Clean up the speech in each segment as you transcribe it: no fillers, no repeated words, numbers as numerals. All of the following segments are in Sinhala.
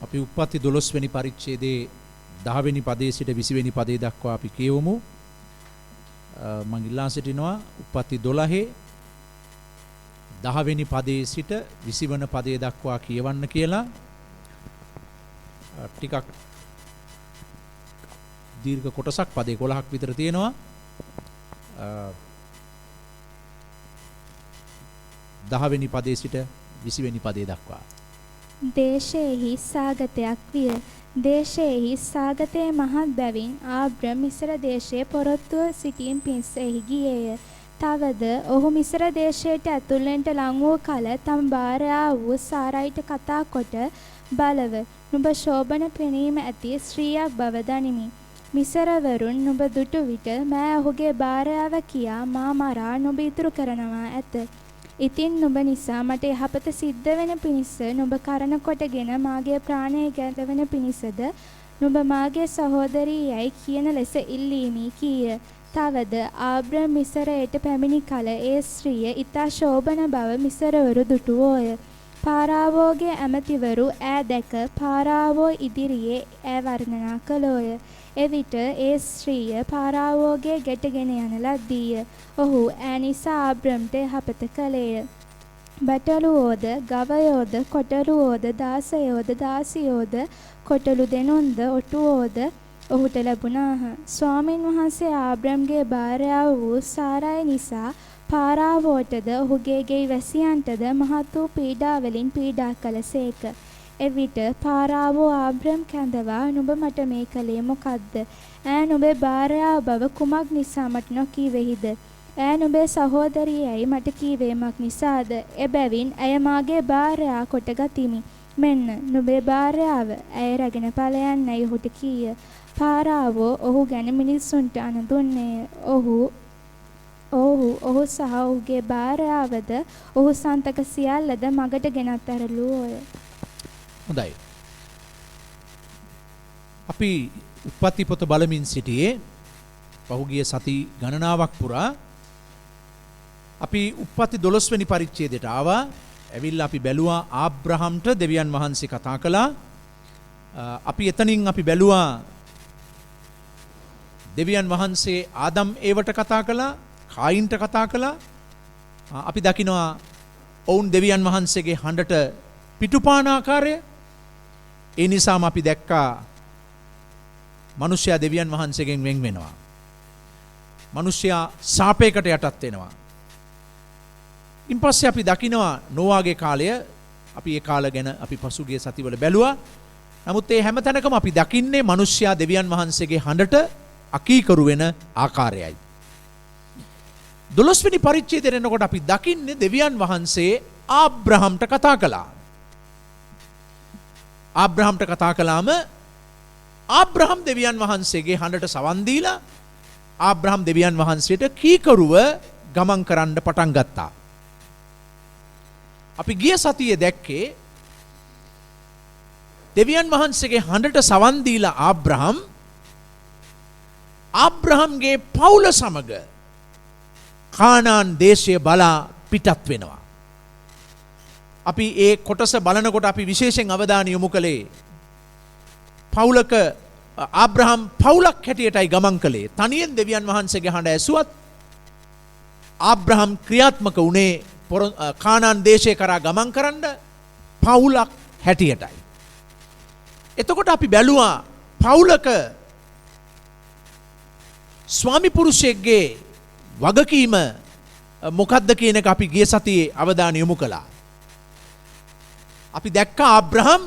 අපි උප්පත්ති 12 වෙනි පරිච්ඡේදයේ 10 වෙනි පදයේ සිට 20 වෙනි පදයේ දක්වා අපි කියවමු. මම ඉල්ලා සිටිනවා උප්පත්ති 12 10 වෙනි පදයේ සිට 20 වෙනි පදයේ දක්වා කියවන්න කියලා. ටිකක් දීර්ඝ කොටසක් පද 11ක් විතර තියෙනවා. 10 වෙනි පදයේ සිට 20 වෙනි පදයේ දක්වා. දේශේහි සාගතයක් විය. දේශේහි සාගතයේ මහත් බැවින් ආබ්‍රම මිස්ර දේශයේ පොරොත්තුව සිටින් පිණිසෙහි ගියේය. තවද ඔහු මිස්ර දේශයට ඇතුල් වෙන්නට ලං වූ කල තම භාර්යාව වූ සාරයිට කතා කොට බලව නුඹ ශෝභන පෙනීම ඇති ස්ත්‍රියක් බව දනිමි. මිසරවරුන් නුඹ දුටු විට මෑ ඔහුගේ භාර්යාව කියා මා මරා නුඹ ඉතුරු කරනවා ඇත. ඉතින් නුඹ නිසා මට යහපත සිද්ධ වෙන පිණිස නුඹ කරන කොටගෙන මාගේ ප්‍රාණය ගැලවෙන පිණිසද නුඹ මාගේ සහෝදරී යයි කියන ලෙස ඉල්ලීමි කීය. තවද ආබ්‍රම මිසරයට පැමිණි කල ඒ ස්ත්‍රිය ඊතා ශෝභන බව මිසරවරු දුටුවෝය. පාරාවෝගේ ඇමතිවරු ඈ දැක පාරාවෝ ඉදිරියේ ඈ වර්ණනා කළෝය. එවිට ඒ ස්ත්‍රිය පාරාවෝගේ ගැටගෙන යන ලද්දීය. ඔහු ඈ නිසා ආබ්‍රම්ට යහපත කළේය. බටළුවෝද ගවයෝද කොටළුවෝද දාසයෝද දාසියෝද කොටළු දෙනුන්ද ඔටුවෝද ඔහුට ලැබුණාහ. ස්වාමින් වහන්සේ ආබ්‍රම්ගේ භාර්යාව වූ සාරායි නිසා පාරාවෝටද ඔහුගේ ගෙයි වැසියන්ටද මහත් වූ පීඩාවලින් පීඩා කළසේක. එවිට පාරාවෝ ආබ්‍රම් කැඳවා නුඹ මට මේ කලේ මොකද්ද? ඈ නුඹේ භාර්යාව බව කුමක් නිසා මට නොකීවෙහිද? ඈ නුඹේ සහෝදරියයි මට කීවේමක් නිසාද? එබැවින් ඇය මාගේ භාර්යා කොට ගතිමි. මෙන්න නුඹේ භාර්යාව ඇය රැගෙන ඵලයන්යි ඔහුට කීය. පාරාවෝ ඔහු ගැන මිනිසුන්ට අනදුන්නේය. ඔහු සහ ඔහුගේ භාර්යාවද ඔහු සන්තක සියල්ලද මගට ගෙනත් ඇරළුවෝය. හොඳයි. අපි උප්පත්ති පොත බලමින් සිටියේ පහුගිය සති ගණනාවක් පුරා. අපි උප්පත්ති 12 වෙනි පරිච්ඡේදයට ආවා. ඇවිල්ලා අපි බැලුවා ආබ්‍රහම්ට දෙවියන් වහන්සේ කතා කළා. අපි එතනින් අපි බැලුවා දෙවියන් වහන්සේ ආදම් ඒවට කතා කළා, කායින්ට කතා කළා. අපි දකිනවා ඔවුන් දෙවියන් වහන්සේගේ හඬට පිටුපාන ආකාරය. ඒ නිසාම අපි දැක්කා මිනිසයා දෙවියන් වහන්සේගෙන් වෙන් වෙනවා. මිනිසයා ශාපයකට යටත් වෙනවා. ඉන්පස්සේ අපි දකිනවා නෝවාගේ කාලය. අපි ඒ කාල ගැන අපි පසුගිය සතිවල බැලුවා. නමුත් ඒ හැම තැනකම අපි දකින්නේ මිනිසයා දෙවියන් වහන්සේගේ හඬට අකීකරු වෙන ආකාරයයි. 12 වෙනි පරිච්ඡේදයට එනකොට අපි දකින්නේ දෙවියන් වහන්සේ ආබ්‍රහම්ට කතා කළා. ආබ්‍රහම්ට කතා කළාම ආබ්‍රහම් දෙවියන් වහන්සේගේ හඬට සවන් දීලා ආබ්‍රහම් දෙවියන් වහන්සේට කීකරුව ගමන් කරන්න පටන් ගත්තා. අපි ගිය සතියේ දැක්කේ දෙවියන් වහන්සේගේ හඬට සවන් දීලා ආබ්‍රහම්ගේ පවුල සමග කානාන් දේශය බලා පිටත් වෙනවා. අපි ඒ කොටස බලනකොට අපි විශේෂයෙන් අවධානය යොමු කළේ පවුලක ආබ්‍රහම් පවුලක් හැටියටයි ගමන් කළේ. තනියෙන් දෙවියන් වහන්සේගේ හඬ ඇසුවත් ආබ්‍රහම් ක්‍රියාත්මක වුණේ කානාන් දේශය කරා ගමන් කරන්න පවුලක් හැටියටයි. එතකොට අපි බැලුවා පවුලක ස්වාමි පුරුෂයෙක්ගේ වගකීම මොකද්ද කියන එක අපි ගිය සතියේ අවධානය යොමු කළා. අපි දැක්කා ආබ්‍රහම්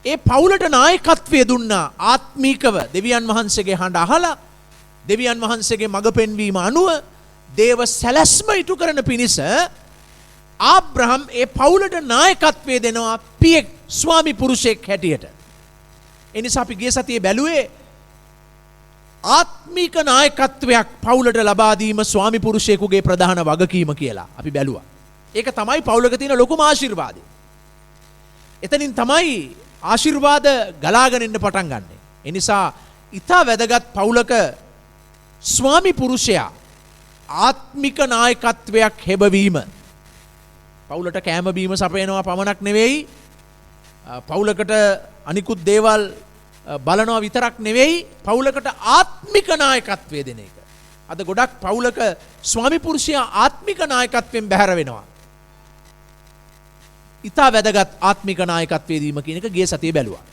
ඒ පවුලට නායකත්වය දුන්නා. ආත්මීකව දෙවියන් වහන්සේගේ හඬ අහලා දෙවියන් වහන්සේගේ මඟ පෙන්වීම අනුව දේව සැලැස්ම ඉටු කරන පිණිස ආබ්‍රහම් ඒ පවුලට නායකත්වය දෙනවා පියෙක් ස්වාමි පුරුෂයෙක් හැටියට. ඒ නිසා අපි ගිය සතියේ බැලුවේ ආත්මික නායකත්වයක් පවුලට ලබා දීම ස්වාමි පුරුෂයෙකුගේ ප්‍රධාන වගකීම කියලා අපි බැලුවා. ඒක තමයි පවුලක තියෙන ලොකුම ආශිර්වාදය. එතනින් තමයි ආශිර්වාද ගලාගෙන එන්න පටන් ගන්න. ඒ නිසා ඊටා වැදගත් පවුලක ස්වාමි පුරුෂයා ආත්මික නායකත්වයක් හෙබවීම. පවුලට කෑම බීම සපයනවා පමණක් නෙවෙයි පවුලකට අනිකුත් දේවල් බලනවා විතරක් නෙවෙයි පවුලකට ආත්මික නායකත්වය දෙන එක. අද ගොඩක් පවුලක ස්වාමි පුරුෂයා ආත්මික නායකත්වයෙන් බැහැර වෙනවා. ඉතා වැදගත් ආත්මික නායකත්වයේ දීම කියන එක ගිය සතියේ බැලුවා.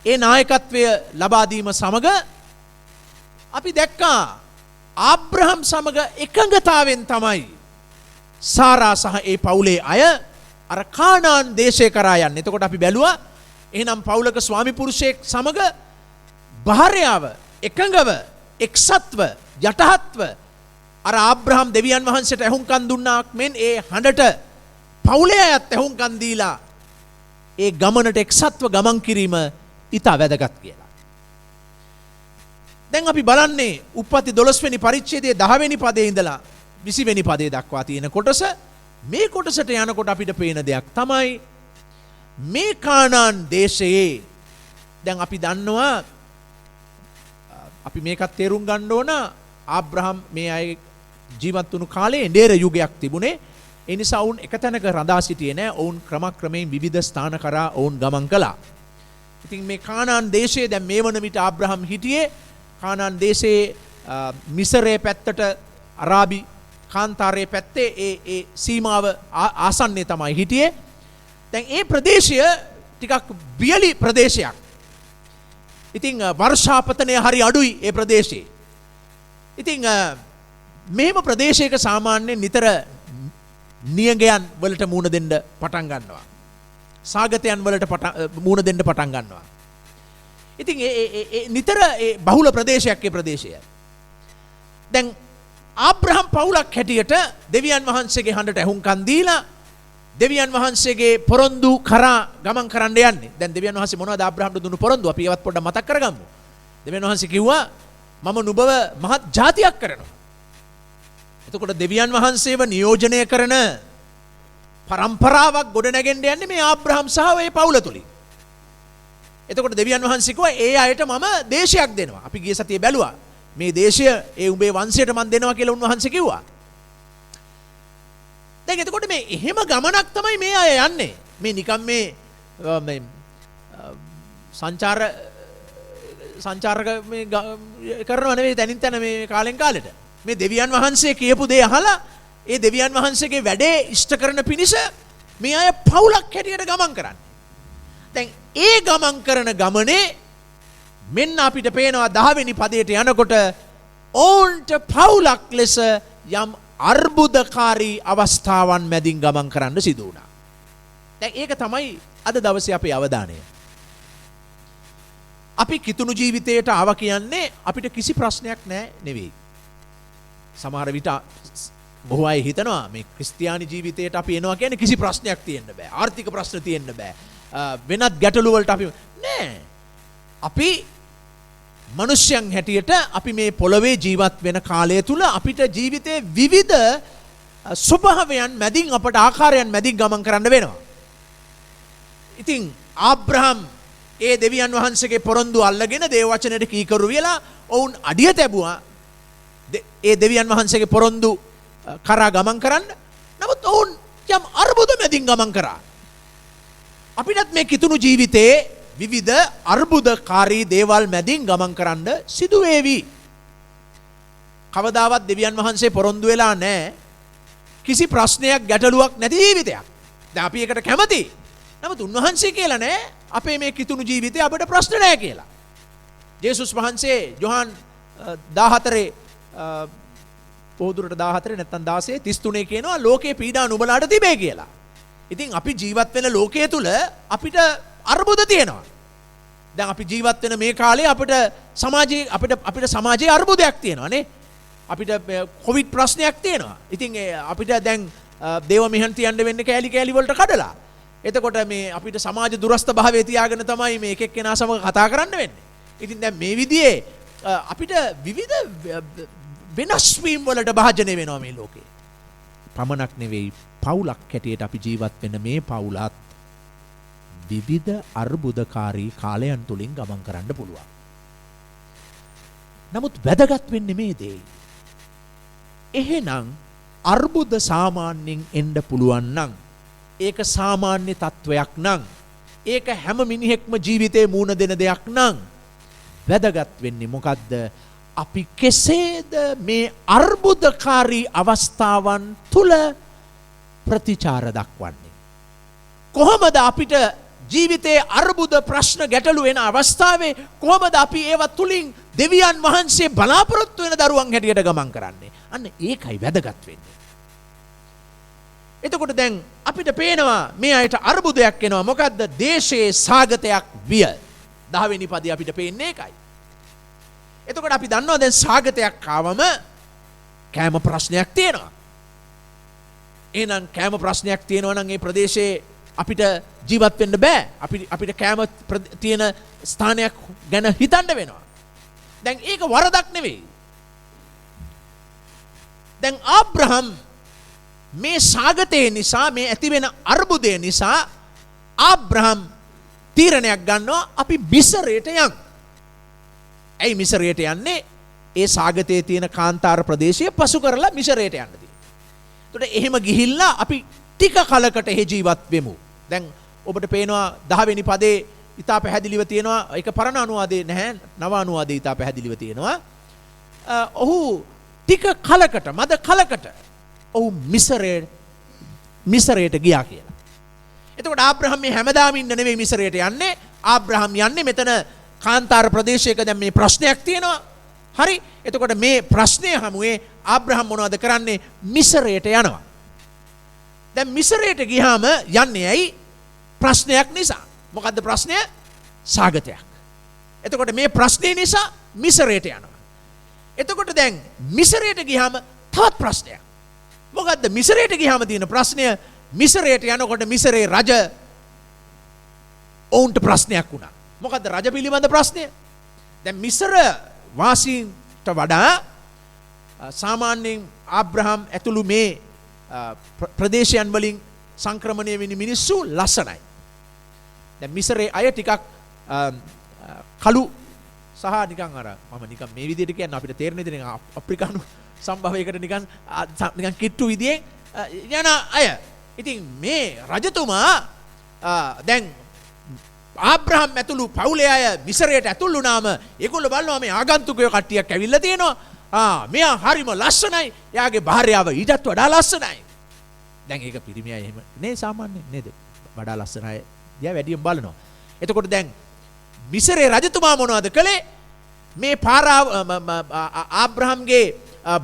ඒ නායකත්වය ලබා දීම සමග අපි දැක්කා ආබ්‍රහම් සමග එකඟතාවෙන් තමයි සාරා සහ ඒ පවුලේ අය අර කානාන් දේශය කරා යන්නේ. එතකොට අපි බැලුවා එහෙනම් පවුලක ස්වාමි පුරුෂයෙක් සමග භාර්යාව එකඟව එක්සත්ව යටහත්ව අර ආබ්‍රහම් දෙවියන් වහන්සේට ඇහුම්කන් දුන්නාක් මෙන් ඒ හඬට පවුලේ අයත් ඇහුම්කන් දීලා ඒ ගමනට එක්සත්ව ගමන් කිරීම ඉතා වැදගත් කියලා. දැන් අපි බලන්නේ උප්පත්ති 12 වෙනි පරිච්ඡේදයේ 10 වෙනි පදේ ඉඳලා 20 වෙනි පදේ දක්වා තියෙන කොටස. මේ කොටසට යනකොට අපිට පේන දෙයක් තමයි මේ කානාන් දේශයේ දැන් අපි දන්නවා අපි මේකත් තේරුම් ගන්න ඕන ආබ්‍රහම් මේ අය ජීවත් වුණු කාලේ ඩේර යුගයක් තිබුණේ. ඒ නිසා වුන් එක තැනක රඳා සිටියේ නැහැ. ඔවුන් ක්‍රමක්‍රමයෙන් විවිධ ස්ථාන කරා ඔවුන් ගමන් කළා. ඉතින් මේ කානාන් දේශයේ දැන් මේ වන විට ආබ්‍රහම් හිටියේ කානාන් දේශයේ මිසරයේ පැත්තට අරාබි කාන්තාරයේ පැත්තේ ඒ සීමාව ආසන්නයේ තමයි හිටියේ. දැන් ඒ ප්‍රදේශය ටිකක් බියලි ප්‍රදේශයක්. ඉතින් වර්ෂාපතනය හරි අඩුයි ඒ ප්‍රදේශයේ. ඉතින් මෙහෙම ප්‍රදේශයක සාමාන්‍යයෙන් නිතර නියඟයන් වලට මුහුණ දෙන්න පටන් ගන්නවා. සාගතයන් වලට මුහුණ දෙන්න පටන් ගන්නවා. ඉතින් නිතර බහුල ප්‍රදේශයක් ඒ ප්‍රදේශය. දැන් ආබ්‍රහම් පවුලක් හැටියට දෙවියන් වහන්සේගේ හඬට ඇහුම්කන් දීලා දෙවියන් වහන්සේගේ පොරොන්දු කරා ගමන් කරන්න යන්නේ. දැන් දෙවියන් වහන්සේ මොනවද ආබ්‍රහම්ට දුන්නු පොරොන්දු? අපි ඒවත් පොඩ්ඩක් මතක් කරගමු. දෙවියන් වහන්සේ කිව්වා මම නුඹව මහත් ජාතියක් කරනවා. එතකොට දෙවියන් වහන්සේව නියෝජනය කරන පරම්පරාවක් ගොඩනැගෙන්න යන්නේ මේ ආබ්‍රහම් සහ ඒ පවුල තුලින්. එතකොට දෙවියන් වහන්සේ කිව්වා ඒ අයට මම දේශයක් දෙනවා. අපි ගිය සතියේ බැලුවා. මේ දේශය ඒ උඹේ වංශයට මම දෙනවා කියලා උන්වහන්සේ කිව්වා. දැන් එතකොට මේ එහෙම ගමනක් තමයි මේ අය යන්නේ. මේ නිකම් මේ සංචාරක මේ කරනව නෙවෙයි තනින් තන මේ කාලෙන් කාලෙට. මේ දෙවියන් වහන්සේ කියපු දේ අහලා ඒ දෙවියන් වහන්සේගේ වැඩේ ඉෂ්ට කරන පිණිස මේ අය පවුලක් හැටියට ගමන් කරන්නේ. දැන් ඒ ගමන් කරන ගමනේ මෙන්න අපිට පේනවා 10 වෙනි පදයට යනකොට ඔවුන්ට පවුලක් ලෙස යම් අර්බුදකාරී අවස්ථාවන් මැදින් ගමන් කරන්න සිදු වුණා. දැන් ඒක තමයි අද දවසේ අපේ අවධානය. අපි කිතුණු ජීවිතයට ආව කියන්නේ අපිට කිසි ප්‍රශ්නයක් නැහැ නෙවෙයි. සමහර විට බොහෝ අය හිතනවා මේ ක්‍රිස්තියානි ජීවිතයට අපි එනවා කියන්නේ කිසි ප්‍රශ්නයක් තියෙන්න බෑ. ආර්ථික ප්‍රශ්න තියෙන්න බෑ. වෙනත් ගැටලු වලට අපි නෑ. අපි මනුෂ්‍යයන් හැටියට අපි මේ පොළවේ ජීවත් වෙන කාලය තුල අපිට ජීවිතයේ විවිධ ස්වභාවයන් මැදින් අපට ආකාරයන් මැදින් ගමන් කරන්න වෙනවා. ඉතින් ආබ්‍රහම් ඒ දෙවියන් වහන්සේගේ පොරොන්දු අල්ලගෙන දේව වචනයට කීකරු වෙලා ඔවුන් අඩිය තැබුවා. ඒ දෙවියන් වහන්සේගේ පොරොන්දු කරා ගමන් කරන්න. නමුත් ඔවුන් යම් අර්බුද මැදින් ගමන් කරා. අපිටත් මේ කිතුණු ජීවිතයේ විවිධ අර්බුදකාරී දේවල් මැදින් ගමන් කරන්න සිදු වේවි. කවදාවත් දෙවියන් වහන්සේ පොරොන්දු වෙලා නැහැ කිසි ප්‍රශ්නයක් ගැටලුවක් නැති ජීවිතයක්. දැන් අපි ඒකට කැමතියි. නමුත් උන්වහන්සේ කියලා නැහැ අපේ මේ කිතුණු ජීවිතේ අපිට ප්‍රශ්න නැහැ කියලා. ජේසුස් වහන්සේ යොහන් 14 පොදුරට 14 නැත්නම් 16 33 කියනවා ලෝකේ පීඩා නුඹලාට තිබේ කියලා. ඉතින් අපි ජීවත් වෙන ලෝකයේ තුල අපිට අර්බුද තියෙනවා. දැන් අපි ජීවත් වෙන මේ කාලේ අපිට සමාජයේ අර්බුදයක් තියෙනවා නේ. අපිට කොවිඩ් ප්‍රශ්නයක් තියෙනවා. ඉතින් අපිට දැන් දේව මෙහෙන් තියන්න වෙන්නේ කෑලි වලට කඩලා. එතකොට මේ අපිට සමාජ දුරස්ත භාවයේ තියාගෙන තමයි මේ එක එක්කෙනා සමග කතා කරන්න වෙන්නේ. ඉතින් දැන් මේ විදිහේ අපිට විවිධ වෙනස් වීම් වලට භාජනය වෙනවා මේ ලෝකේ. පමණක් නෙවෙයි පවුලක් හැටියට අපි ජීවත් වෙන මේ පවුලත් විවිධ අර්බුදකාරී කාලයන් තුලින් ගමන් කරන්න පුළුවන්. නමුත් වැදගත් වෙන්නේ මේ දේ. එහෙනම් අර්බුද සාමාන්‍යයෙන් එන්න පුළුවන් නම් ඒක සාමාන්‍ය තත්වයක් නම් ඒක හැම මිනිහෙක්ම ජීවිතේ මූණ දෙන දෙයක් නම් වැදගත් වෙන්නේ මොකද්ද? අපි කෙසේද මේ අර්බුදකාරී අවස්ථාවන් තුල ප්‍රතිචාර දක්වන්නේ? කොහොමද අපිට ජීවිතයේ අර්බුද ප්‍රශ්න ගැටලු වෙන අවස්ථාවේ කොහොමද අපි ඒව තුලින් දෙවියන් වහන්සේ බලාපොරොත්තු වෙන දරුවන් හැටියට ගමන් කරන්නේ? අන්න ඒකයි වැදගත් වෙන්නේ. එතකොට දැන් අපිට පේනවා මේ අයට අර්බුදයක් එනවා. මොකද්ද? දේශයේ සාගතයක් විය. 10 වෙනි පදේ අපිට පේන්නේ ඒකයි. එතකොට අපි දන්නවා දැන් සාගතයක් ආවම කෑම ප්‍රශ්නයක් තියෙනවා. එහෙනම් කෑම ප්‍රශ්නයක් තියෙනවා නම් ඒ ප්‍රදේශයේ අපිට ජීවත් වෙන්න බෑ. අපිට කෑම තියෙන ස්ථානයක් ගැන හිතන්න වෙනවා. දැන් ඒක වරදක් නෙවෙයි. දැන් ආබ්‍රහම් මේ සාගතේ නිසා මේ ඇතිවෙන අර්බුදය නිසා ආබ්‍රහම් තීරණයක් ගන්නවා අපි මිසරයට යන්. ඇයි මිසරයට යන්නේ? ඒ සාගතයේ තියෙන කාන්තාර ප්‍රදේශය පසු කරලා මිසරයට යන්න තියෙනවා. එතකොට එහෙම ගිහිල්ලා අපි ටික කලකට එහි ජීවත් වෙමු. දැන් ඔබට පේනවා 10 වෙනි පදේ ඉතා පැහැදිලිව තියෙනවා. ඒක පරණ අනුවාදේ නැහැ, නව අනුවාදේ ඉතා පැහැදිලිව තියෙනවා. ඔහු ටික කලකට මද කලකට ඔහු මිසරයට ගියා කියලා. එතකොට ආබ්‍රහම් මේ හැමදාම ඉන්න නෙවෙයි මිසරයට යන්නේ. ආබ්‍රහම් යන්නේ මෙතන කාන්තාර ප්‍රදේශයක දැන් මේ ප්‍රශ්නයක් තියෙනවා. හරි. එතකොට මේ ප්‍රශ්නය හමුවේ ආබ්‍රහම් මොනවද කරන්නේ? මිසරයට යනවා. දැන් මිසරයට ගියාම යන්නේ ඇයි? ප්‍රශ්නයක් නිසා. මොකද්ද ප්‍රශ්නය? සාගතයක්. එතකොට මේ ප්‍රශ්නේ නිසා මිසරයට යනවා. එතකොට දැන් මිසරයට ගියාම තවත් ප්‍රශ්නයක්. මොකද්ද මිසරයට ගියාම තියෙන ප්‍රශ්නය? මිසරයට යනකොට මිසරේ රජ ඔවුන්ට ප්‍රශ්නයක් වුණා. මොකද්ද රජ පිළිබඳ ප්‍රශ්නය? දැන් මිසර වාසීන්ට වඩා සාමාන්‍යයෙන් ආබ්‍රහම් ඇතුළු මේ ප්‍රදේශයන් වලින් සංක්‍රමණය වෙන මිනිස්සු ලස්සනයි. දැන් මිසරේ අය ටිකක් කළු සහ නිකන් අර මම නිකන් මේ විදිහට කියන්නේ අපිට තේරෙන්නේ නිකන් අප්‍රිකානු සම්භවයකට නිකන් කිට්ටු විදියෙන් යන අය. ඉතින් මේ රජතුමා දැන් ආබ්‍රහම් ඇතුළු පවුලේ අය මිසරයට ඇතුල් වුණාම ඒගොල්ලෝ බලනවා මේ ආගන්තුකයෝ කට්ටියක් ඇවිල්ලා තියෙනවා. මෙයා හරිම ලස්සනයි. එයාගේ භාර්යාව ඊටත් වඩා ලස්සනයි. දැන් ඒක පිරිමි අය එහෙම නේ සාමාන්‍යයෙන් නේද? වඩා ලස්සන අය දිහා වැඩියෙන් බලනවා. එතකොට දැන් මිසරේ රජතුමා මොනවද කළේ? මේ ආබ්‍රහම්ගේ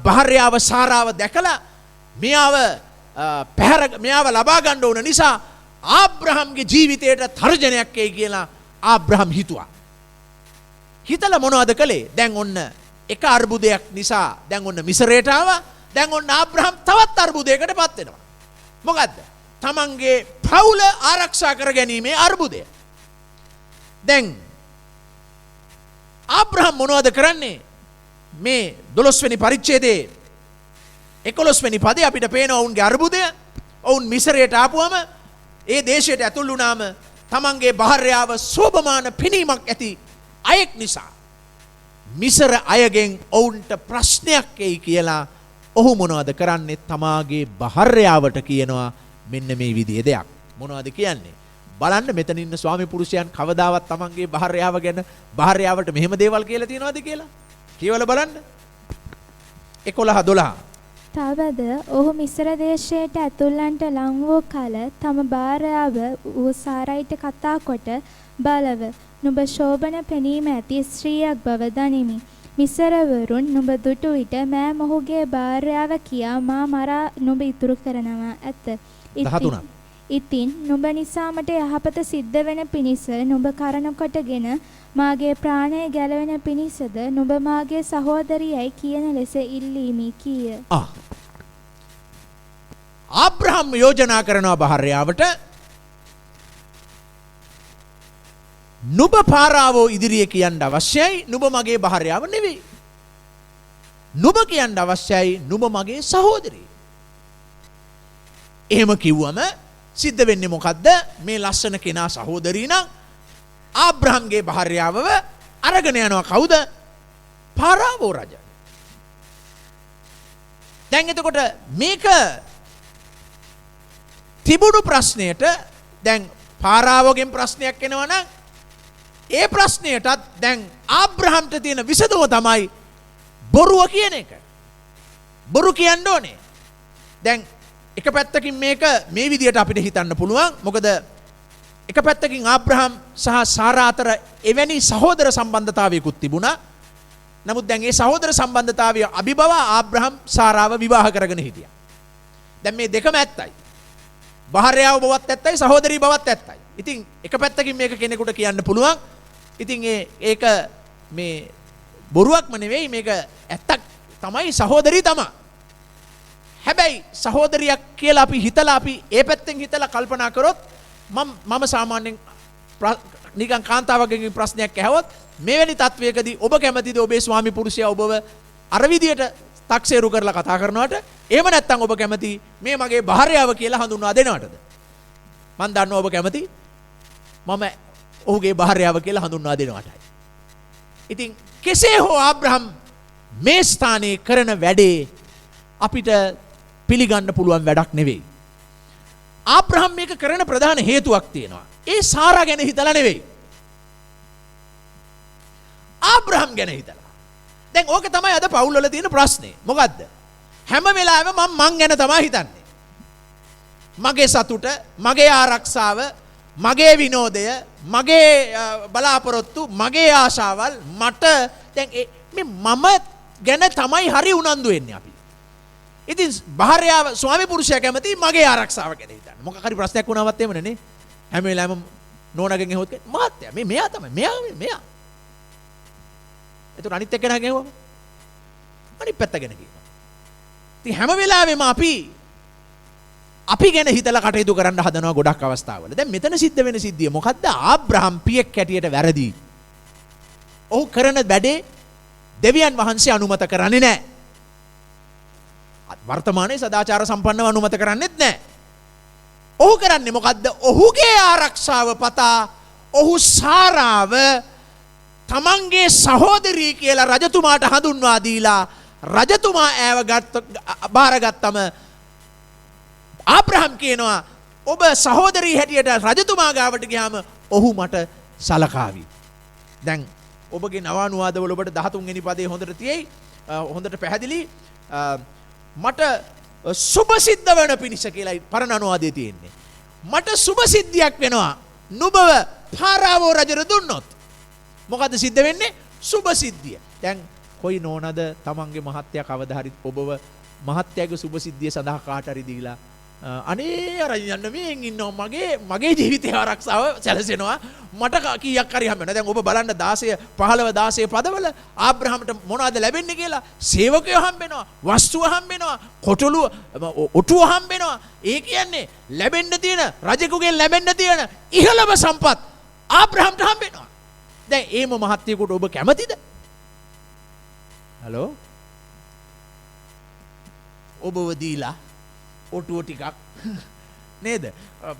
භාර්යාව සාරාව දැකලා මෙයාව ලබා ගන්න ඕන නිසා ආබ්‍රහම්ගේ ජීවිතයට තර්ජනයක් එයි කියලා ආබ්‍රහම් හිතුවා. හිතලා මොනවද කළේ? දැන් ඔන්න එක අර්බුදයක් නිසා දැන් ඔන්න මිසරයට ආවා. දැන් ඔන්න ආබ්‍රහම් තවත් අර්බුදයකට පත් වෙනවා. මොකද්ද? තමන්ගේ පවුල ආරක්ෂා කර ගැනීමේ අර්බුදය. දැන් ආබ්‍රහම් මොනවද කරන්නේ? මේ 12 වෙනි පරිච්ඡේදයේ 11 වෙනි පදේ අපිට පේනවා ඔවුන්ගේ අර්බුදය. ඔවුන් මිසරයට ආපුවම ඒ දේශයට ඇතුල් වුණාම තමන්ගේ භාර්යාව සෝභමාන පෙනීමක් ඇති අයෙක් නිසා මිසර අයගෙන් ඔවුන්ට ප්‍රශ්නයක් එයි කියලා ඔහු මොනවද කරන්නේ? තමාගේ භාර්යාවට කියනවා මෙන්න මේ විදිහේ දෙයක්. මොනවද කියන්නේ? බලන්න මෙතන ඉන්න ස්වාමි පුරුෂයන් කවදාවත් තමන්ගේ භාර්යාව ගැන භාර්යාවට මෙහෙම දේවල් කියලා තියනවද කියලා? කියවලා බලන්න. 11-12. තවද ඔහු මිසර දේශයට ඇතුළන්ට ලං වූ කල තම භාර්යාව වූ සාරයිට කතා කොට බලව නුඹ ශෝභන පෙනීම ඇති ස්ත්‍රියක් බව දනිමි. මිසරවරුන් නුඹ දුටු විට මෑ මොහුගේ භාර්යාව කියා මා මරා නුඹ ඉතුරු කරනවා ඇත. 13. ඉතින් නුඹ නිසා මට යහපත සිද්ධ වෙන පිණිස නුඹ කරන කොටගෙන මාගේ ප්‍රාණය ගැලවෙන පිණිසද නුඹ මාගේ සහෝදරියයි කියන ලෙස ඉල්ලීමි කීය. ආබ්‍රහම් යෝජනා කරනවා භාර්යාවට නුඹ පාරාවෝ ඉදිරියේ කියන්න අවශ්‍යයි නුඹ මගේ භාර්යාව නෙවෙයි. නුඹ කියන්න අවශ්‍යයි නුඹ මගේ සහෝදරිය. එහෙම කිව්වම සිද්ධ වෙන්නේ මොකද්ද? මේ ලස්සන කෙනා සහෝදරිය නම් ආබ්‍රහම්ගේ භාර්යාවව අරගෙන යනවා කවුද? පාරාවෝ රජ. දැන් එතකොට මේක තිබුණු ප්‍රශ්නයට දැන් පාරාවගෙන් ප්‍රශ්නයක් එනවා නම් ඒ ප්‍රශ්නයටත් දැන් ආබ්‍රහම්ට තියෙන විසඳුම තමයි බොරුව කියන එක. බොරු කියන්න ඕනේ. දැන් එක පැත්තකින් මේක මේ විදියට අපිට හිතන්න පුළුවන්. මොකද එක පැත්තකින් ආබ්‍රහම් සහ සාරා අතර එවැනි සහෝදර සම්බන්ධතාවයකුත් තිබුණා. නමුත් දැන් ඒ සහෝදර සම්බන්ධතාවය අභිබවා ආබ්‍රහම් සාරාව විවාහ කරගෙන හිටියා. දැන් මේ දෙකම ඇත්තයි. භාර්යාව බවත් ඇත්තයි, සහෝදරී බවත් ඇත්තයි. ඉතින් එක පැත්තකින් මේක කෙනෙකුට කියන්න පුළුවන්. ඉතින් ඒක මේ බොරුවක්ම නෙවෙයි, මේක ඇත්තක් තමයි, සහෝදරී තමයි. හැබැයි සහෝදරියක් කියලා අපි හිතලා අපි ඒ පැත්තෙන් හිතලා කල්පනා කරොත් මම සාමාන්‍යයෙන් නිකන් කාන්තාවකගෙන් ප්‍රශ්නයක් ඇහුවොත් මෙවැනි තත්වයකදී ඔබ කැමතිද ඔබේ ස්වාමි පුරුෂයා ඔබව අර විදියට තක්සේරු කරලා කතා කරනවට? එහෙම නැත්නම් ඔබ කැමති මේ මගේ භාර්යාව කියලා හඳුන්වා දෙනවටද? මම දන්නවා ඔබ කැමති මම ඔහුගේ භාර්යාව කියලා හඳුන්වා දෙනවටයි. ඉතින් කෙසේ හෝ ආබ්‍රහම් මේ ස්ථානයේ කරන වැඩේ අපිට පිළිගන්න පුළුවන් වැඩක් නෙවෙයි. ආබ්‍රහම් මේක කරන ප්‍රධාන හේතුවක් තියෙනවා. ඒ සාරා ගැන හිතලා නෙවෙයි. ආබ්‍රහම් ගැන හිතලා. දැන් ඕක තමයි අද පවුල් වල තියෙන ප්‍රශ්නේ. මොකද්ද? හැම වෙලාවෙම මං ගැන තමයි හිතන්නේ. මගේ සතුට, මගේ ආරක්ෂාව, මගේ විනෝදය, මගේ බලාපොරොත්තු, මගේ ආශාවල් මට දැන් මේ මම ගැන තමයි හරි උනන්දු වෙන්නේ අපි. ඉතින් භාර්යාව ස්වාමි පුරුෂයා කැමති මගේ ආරක්ෂාව ගැන හිතන්න. මොකක් හරි ප්‍රශ්නයක් වුණාවත් එහෙමනේ නේ. හැම වෙලාවෙම නෝනාගෙන් ඇහුවොත් මහත්තයා මෙයා තමයි මෙයා. එතකොට අනිත් එක්කෙනා ගැහුවම අනිත් පැත්ත ගැන කියනවා. ඉතින් හැම වෙලාවෙම අපි ගැන හිතලා කටයුතු කරන්න හදනවා ගොඩක් අවස්ථාවල. දැන් මෙතන සිද්ධ වෙන සිද්ධිය මොකද්ද? ආබ්‍රහම් පියෙක් හැටියට වැරදි. ඔහු කරන වැඩේ දෙවියන් වහන්සේ අනුමත කරන්නේ නැහැ. වර්තමානයේ සදාචාර සම්පන්නව අනුමත කරන්නේත් නැහැ. ඔහු කරන්නේ මොකද්ද? ඔහුගේ ආරක්ෂාව පතා ඔහු සාරාව තමන්ගේ සහෝදරී කියලා රජතුමාට හඳුන්වා දීලා රජතුමා බාරගත්තම ආබ්‍රහම් කියනවා ඔබ සහෝදරී හැටියට රජතුමා ගාවට ගියාම ඔහු මට සලකාවි. දැන් ඔබගේ නවානුවාදවල ඔබට 13 වෙනි පදේ හොඳට තියෙයි. හොඳට පැහැදිලි. මට සුභසිද්ධ වන පිණිස කියලා පරණ අනුවාදයේ තියෙන්නේ. මට සුභසිද්ධියක් වෙනවා නුඹව පාරාවෝ රජර දුන්නොත්. මොකද සිද්ධ වෙන්නේ? සුභසිද්ධිය. දැන් කොයි නෝනද තමන්ගේ මහත්තයා කවදා හරි ඔබව මහත්තයාගේ සුභසිද්ධිය සඳහා කාට හරි දීලා අනේ අර යන්න මෙන් ඉන්නවා මගේ ජීවිතේ ආරක්ෂාව සැලසෙනවා මට කීයක් හරි හම්බ වෙනවා. දැන් ඔබ බලන්න 16 15 16 පදවල ආබ්‍රහම්ට මොනවද ලැබෙන්නේ කියලා? සේවකයෝ හම්බ වෙනවා, වස්තුව හම්බ වෙනවා, කොටලුව ඔටුව හම්බ වෙනවා. ඒ කියන්නේ ලැබෙන්න තියෙන රජෙකුගෙන් ලැබෙන්න තියෙන ඉහළම සම්පත් ආබ්‍රහම්ට හම්බ වෙනවා. දැන් ඒම මහත්යෙකුට ඔබ කැමතිද? හලෝ ඔබව දීලා ඔටුව ටිකක් නේද?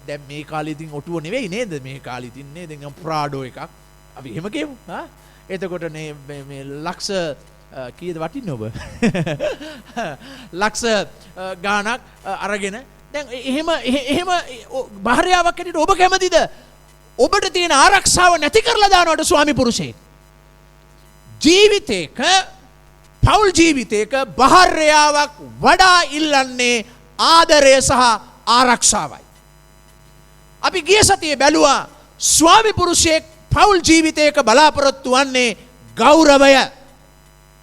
දැන් මේ කාලේ ඉතින් ඔටුව නෙවෙයි නේද? මේ කාලේ ඉතින් නේද ප්‍රාඩෝ එකක් අපි එහෙම කියමු. එතකොට මේ ලක්ෂ කීයද වටින්නේ ඔබ? ලක්ෂ ගාණක් අරගෙන දැන් එහෙම භාර්යාවක් හැටියට ඔබ කැමතිද? ඔබට තියෙන ආරක්ෂාව නැති කරලා දානවට ස්වාමි පුරුෂයෙක් ජීවිතේක පෞල් ජීවිතේක භාර්යාවක් වඩා ඉල්ලන්නේ ආදරය සහ ආරක්ෂාවයි. අපි ගිය සතියේ බැලුවා ස්වාමි පුරුෂයෙක් පෞල් ජීවිතයක බලාපොරොත්තු වන්නේ ගෞරවය.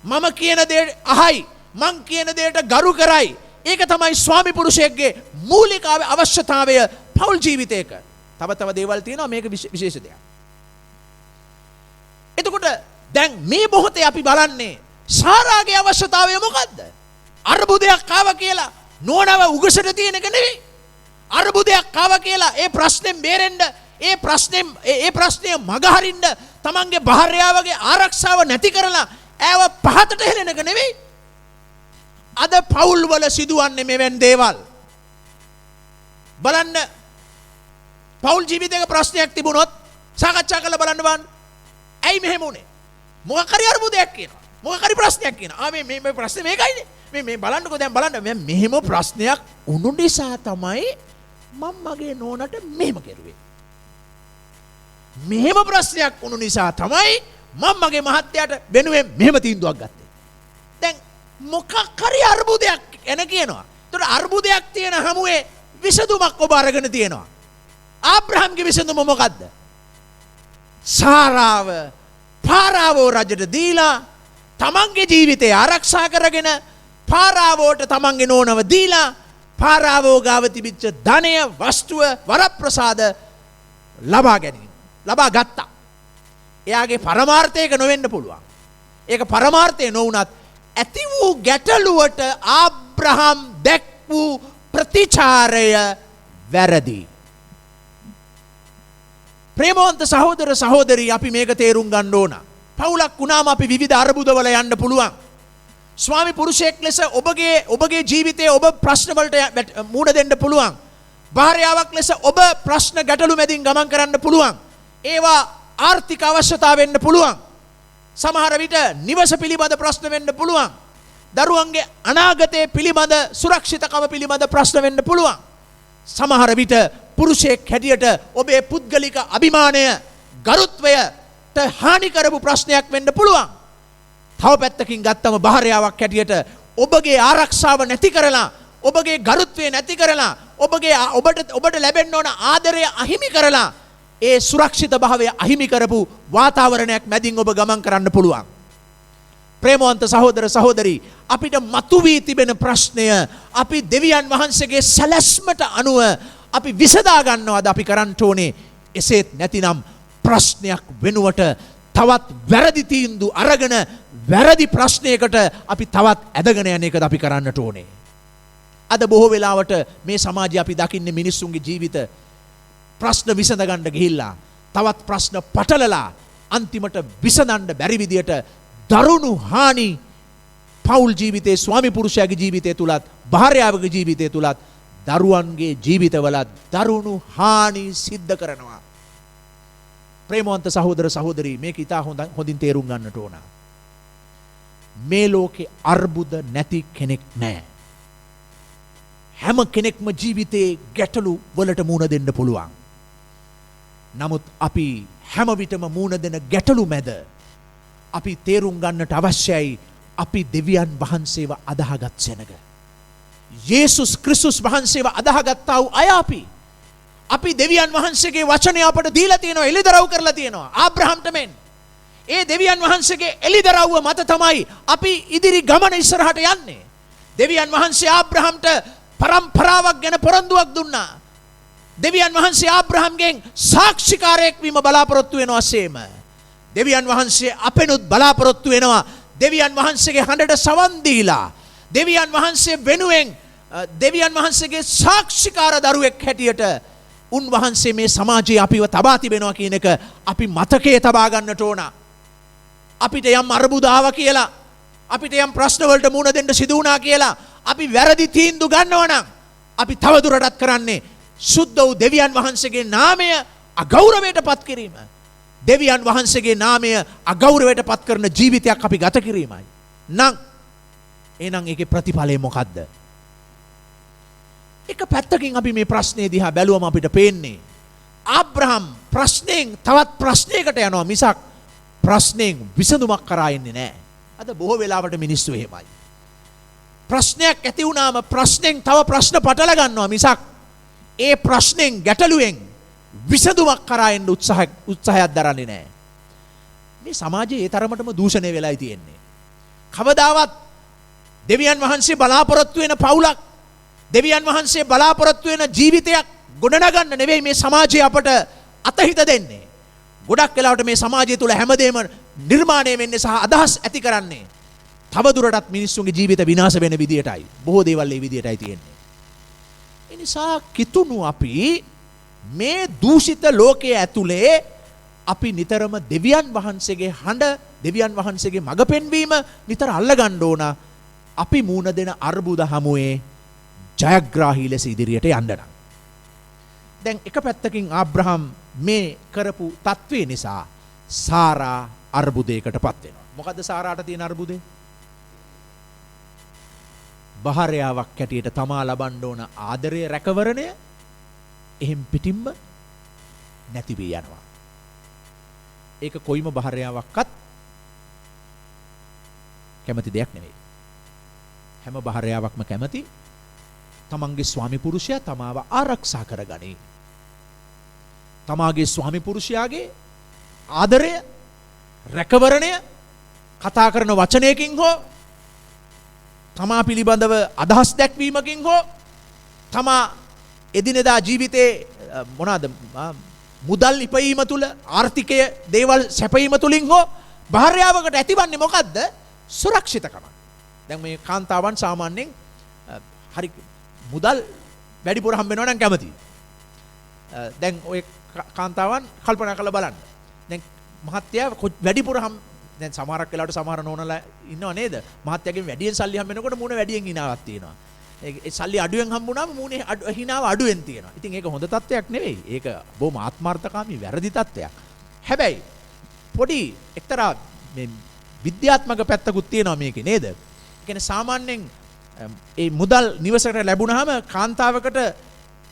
මම කියන දේ අහයි, මං කියන දේට ගරු කරයි. ඒක තමයි ස්වාමි පුරුෂයෙක්ගේ මූලික අවශ්‍යතාවය පෞල් ජීවිතයක. තව දේවල් තියෙනවා මේක විශේෂ දෙයක්. එතකොට දැන් මේ මොහොතේ අපි බලන්නේ සාරාගේ අවශ්‍යතාවය මොකද්ද? අර්බුදයක් ආවා කියලා නෝනව උගසට තියෙන එක නෙවෙයි. අර්බුදයක් ආවා කියලා ඒ ප්‍රශ්නෙන් බේරෙන්න, ඒ ප්‍රශ්නය මගහරින්න තමන්ගේ භාර්යාවගේ ආරක්ෂාව නැති කරලා ඇව පහතට හෙලන එක නෙවෙයි. අද පවුල් වල සිදුවන්නේ මෙවැනි දේවල්. බලන්න පවුල් ජීවිතයක ප්‍රශ්නයක් තිබුණොත් සාකච්ඡා කරලා බලන්න බෑ. ඇයි මෙහෙම උනේ? මොකක් හරි අර්බුදයක් කියනවා. මොකක් හරි ප්‍රශ්නයක් කියනවා. මේ ප්‍රශ්නේ මේකයිනේ. මේ බලන්නකෝ දැන් බලන්න මෙහෙම ප්‍රශ්නයක් උණු නිසා තමයි මම මගේ නෝනට මෙහෙම කෙරුවේ. මෙහෙම ප්‍රශ්නයක් වුණු නිසා තමයි මම මගේ මහත්තයාට වෙනුවෙන් මෙහෙම තීන්දුවක් ගත්තේ. දැන් මොකක් හරි අර්බුදයක් එන කියනවා. ඒතර අර්බුදයක් තියෙන හැමුවේ විසඳුමක් ඔබ අරගෙන තියෙනවා. ආබ්‍රහම්ගේ විසඳුම මොකද්ද? සාරාව පාරාවෝ රජට දීලා තමන්ගේ ජීවිතය ආරක්ෂා කරගෙන පාරාවෝට තමන්ගේ නෝනව දීලා පාරාවෝ ගාව තිබිච්ච ධනය වස්තුව වරප්‍රසාද ලබා ගත්තා. එයාගේ පරමාර්ථයක නොවෙන්න පුළුවන්. ඒක පරමාර්ථය නොවුනත් ඇති වූ ගැටලුවට ආබ්‍රහම් දැක් වූ ප්‍රතිචාරය වැරදි. ප්‍රේමවන්ත සහෝදර සහෝදරී අපි මේක තේරුම් ගන්න ඕන. පවුලක් වුණාම අපි විවිධ අර්බුදවල යන්න පුළුවන්. ස්වාමි පුරුෂයෙක් ලෙස ඔබගේ ජීවිතයේ ඔබ ප්‍රශ්න වලට මුහුණ දෙන්න පුළුවන්. භාර්යාවක් ලෙස ඔබ ප්‍රශ්න ගැටලු මැදින් ගමන් කරන්න පුළුවන්. ඒවා ආර්ථික අවශ්‍යතාව වෙන්න පුළුවන්. සමහර විට නිවස පිළිබඳ ප්‍රශ්න වෙන්න පුළුවන්. දරුවන්ගේ අනාගතය පිළිබඳ සුරක්ෂිතකම පිළිබඳ ප්‍රශ්න වෙන්න පුළුවන්. සමහර විට පුරුෂයෙක් හැටියට ඔබේ පුද්ගලික අභිමානය ගරුත්වයට හානි කරපු ප්‍රශ්නයක් වෙන්න පුළුවන්. තව පැත්තකින් ගත්තම භාර්යාවක් හැටියට ඔබගේ ආරක්ෂාව නැති කරලා ඔබගේ ගරුත්වය නැති කරලා ඔබට ලැබෙන්න ඕන ආදරය අහිමි කරලා ඒ සුරක්ෂිත භාවය අහිමි කරපු වාතාවරණයක් මැදින් ඔබ ගමන් කරන්න පුළුවන්. ප්‍රේමවන්ත සහෝදර සහෝදරී අපිට මතුවී තිබෙන ප්‍රශ්නය අපි දෙවියන් වහන්සේගේ සැලැස්මට අනුව අපි විසඳා ගන්නවද අපි කරන්න ඕනේ. එසේත් නැතිනම් ප්‍රශ්නයක් වෙනුවට තවත් වැරදි තීන්දුව අරගෙන වැරදි ප්‍රශ්නයකට අපි තවත් ඇදගෙන යන එකද අපි කරන්නට ඕනේ. අද බොහෝ වෙලාවට මේ සමාජයේ අපි දකින්නේ මිනිස්සුන්ගේ ජීවිත ප්‍රශ්න විසඳ ගන්න ගිහිල්ලා තවත් ප්‍රශ්න පටලලා අන්තිමට විසඳන්න බැරි විදියට දරුණු හානි පෞල් ජීවිතයේ ස්වාමි පුරුෂයාගේ ජීවිතය තුලත් භාර්යාවගේ ජීවිතය තුලත් දරුවන්ගේ ජීවිතවලත් දරුණු හානි සිද්ධ කරනවා. ප්‍රේමවන්ත සහෝදර සහෝදරී මේක ඉතා හොඳින් තේරුම් ගන්නට ඕන. මේ ලෝකේ අර්බුද නැති කෙනෙක් නැහැ. හැම කෙනෙක්ම ජීවිතේ ගැටලු වලට මුහුණ දෙන්න පුළුවන්. නමුත් අපි හැම විටම මුහුණ දෙන ගැටලු මැද අපි තේරුම් ගන්නට අවශ්‍යයි අපි දෙවියන් වහන්සේව අදහගත් සෙනග. යේසුස් ක්‍රිස්තුස් වහන්සේව අදහගත්තා වූ අය අපි දෙවියන් වහන්සේගේ වචනය අපට දීලා තියෙනවා, එළිදරව් කරලා තියෙනවා. ආබ්‍රහම්ට මෙන් ඒ දෙවියන් වහන්සේගේ එළිදරව්ව මත තමයි අපි ඉදිරි ගමන ඉස්සරහට යන්නේ. දෙවියන් වහන්සේ ආබ්‍රහම්ට පරම්පරාවක් ගැන පොරොන්දුවක් දුන්නා. දෙවියන් වහන්සේ ආබ්‍රහම්ගෙන් සාක්ෂිකාරයෙක් වීම බලාපොරොත්තු වෙනවා සේම. දෙවියන් වහන්සේ අපෙනුත් බලාපොරොත්තු වෙනවා. දෙවියන් වහන්සේගේ හඬට සවන් දීලා දෙවියන් වහන්සේ වෙනුවෙන් දෙවියන් වහන්සේගේ සාක්ෂිකාර දරුවෙක් හැටියට උන්වහන්සේ මේ සමාජයේ අපිව තබා තිබෙනවා කියන එක අපි මතකයේ තබා ගන්නට ඕන. අපිට යම් අර්බුද ආවා කියලා අපිට යම් ප්‍රශ්න වලට මුහුණ දෙන්න සිදු වුණා කියලා අපි වැරදි තීන්දුව ගන්නවා නම් අපි තවදුරටත් කරන්නේ සුද්ධ වූ දෙවියන් වහන්සේගේ නාමය අගෞරවයට පත් කිරීම. දෙවියන් වහන්සේගේ නාමය අගෞරවයට පත් කරන ජීවිතයක් අපි ගත කිරීමයි. නම් එහෙනම් ඒකේ ප්‍රතිඵලය මොකද්ද? එක පැත්තකින් අපි මේ ප්‍රශ්නේ දිහා බැලුවම අපිට පේන්නේ ආබ්‍රහම් ප්‍රශ්නෙන් තවත් ප්‍රශ්නයකට යනවා මිසක් ප්‍රශ්නෙන් විසඳුමක් කරා එන්නේ නැහැ. අද බොහෝ වෙලාවට මිනිස්සු එහෙමයි. ප්‍රශ්නයක් ඇති වුණාම ප්‍රශ්නෙන් තව ප්‍රශ්න පටල ගන්නවා මිසක් ඒ ප්‍රශ්නෙන් ගැටලුවෙන් විසඳුමක් කරා එන්න උත්සාහයක් දරන්නේ නැහැ. මේ සමාජයේ ඒ තරමටම දූෂණය වෙලායි තියෙන්නේ. කවදාවත් දෙවියන් වහන්සේ බලාපොරොත්තු වෙන පවුලක් දෙවියන් වහන්සේ බලාපොරොත්තු වෙන ජීවිතයක් ගොඩනගන්න නෙවෙයි මේ සමාජය අපට අතහිත දෙන්නේ. ගොඩක් වෙලාවට මේ සමාජය තුළ හැමදේම නිර්මාණය වෙන්නේ සහ අදහස් ඇති කරන්නේ තවදුරටත් මිනිස්සුන්ගේ ජීවිත විනාශ වෙන විදියටයි. බොහෝ දේවල් ඒ විදියටයි තියෙන්නේ. ඒ නිසා කිතුණු අපි මේ දූෂිත ලෝකයේ ඇතුලේ අපි නිතරම දෙවියන් වහන්සේගේ හඬ දෙවියන් වහන්සේගේ මඟ පෙන්වීම නිතර අල්ලගන්න ඕන. අපි මූණ දෙන අර්බුද හමුවේ ජයග්‍රාහී ලෙස ඉදිරියට යන්න නම්. දැන් එක පැත්තකින් ආබ්‍රහම් මේ කරපු තත්ත්වය නිසා සාරා අර්බුදයකටපත් වෙනවා. මොකද්ද සාරාට තියෙන අර්බුදේ? භාර්යාවක් හැටියට තමා ලබන්න ඕන ආදරය රැකවරණය එහෙම් පිටින්ම නැති වී යනවා. ඒක කොයිම භාර්යාවක්වත් කැමති දෙයක් නෙවෙයි. හැම භාර්යාවක්ම කැමති තමන්ගේ ස්වාමි පුරුෂයා තමාව ආරක්ෂා කරගනී. තමාගේ ස්වාමි පුරුෂයාගේ ආදරය, රැකවරණය කතා කරන වචනයකින් හෝ තමා පිළිබඳව අදහස් දැක්වීමකින් හෝ තමා එදිනෙදා ජීවිතේ මොනවාද මුදල් ඉපයීම තුළ ආර්ථිකය දේවල් සැපයීම තුළින් හෝ භාර්යාවකට ඇතිවන්නේ මොකද්ද? සුරක්ෂිතකම. දැන් මේ කාන්තාවන් සාමාන්‍යයෙන් හරි මුදල් වැඩිපුර හම්බ වෙනවා නම් කැමතියි. දැන් ඔය කාන්තාවන් කල්පනා කරලා බලන්න. දැන් මහත්තයා වැඩිපුර දැන් සමහරක් වෙලාවට සමහර නෝනලා ඉන්නව නේද? මහත්තයාගෙන් වැඩියෙන් සල්ලි හම්බ වෙනකොට මූණ වැඩියෙන් හිනාවක් තියෙනවා. ඒ සල්ලි අඩුවෙන් හම්බුනාම මූණේ හිනාව අඩුවෙන් තියෙනවා. ඉතින් ඒක හොඳ තත්ත්වයක් නෙවෙයි. ඒක බොහොම ආත්මార్థකාමී වැරදි තත්ත්වයක්. හැබැයි පොඩි එක්තරා මේ විද්‍යාත්මක පැත්තකුත් තියෙනවා මේකේ නේද? ඒ කියන්නේ සාමාන්‍යයෙන් ඒ මුදල් නිවසකට ලැබුණාම කාන්තාවකට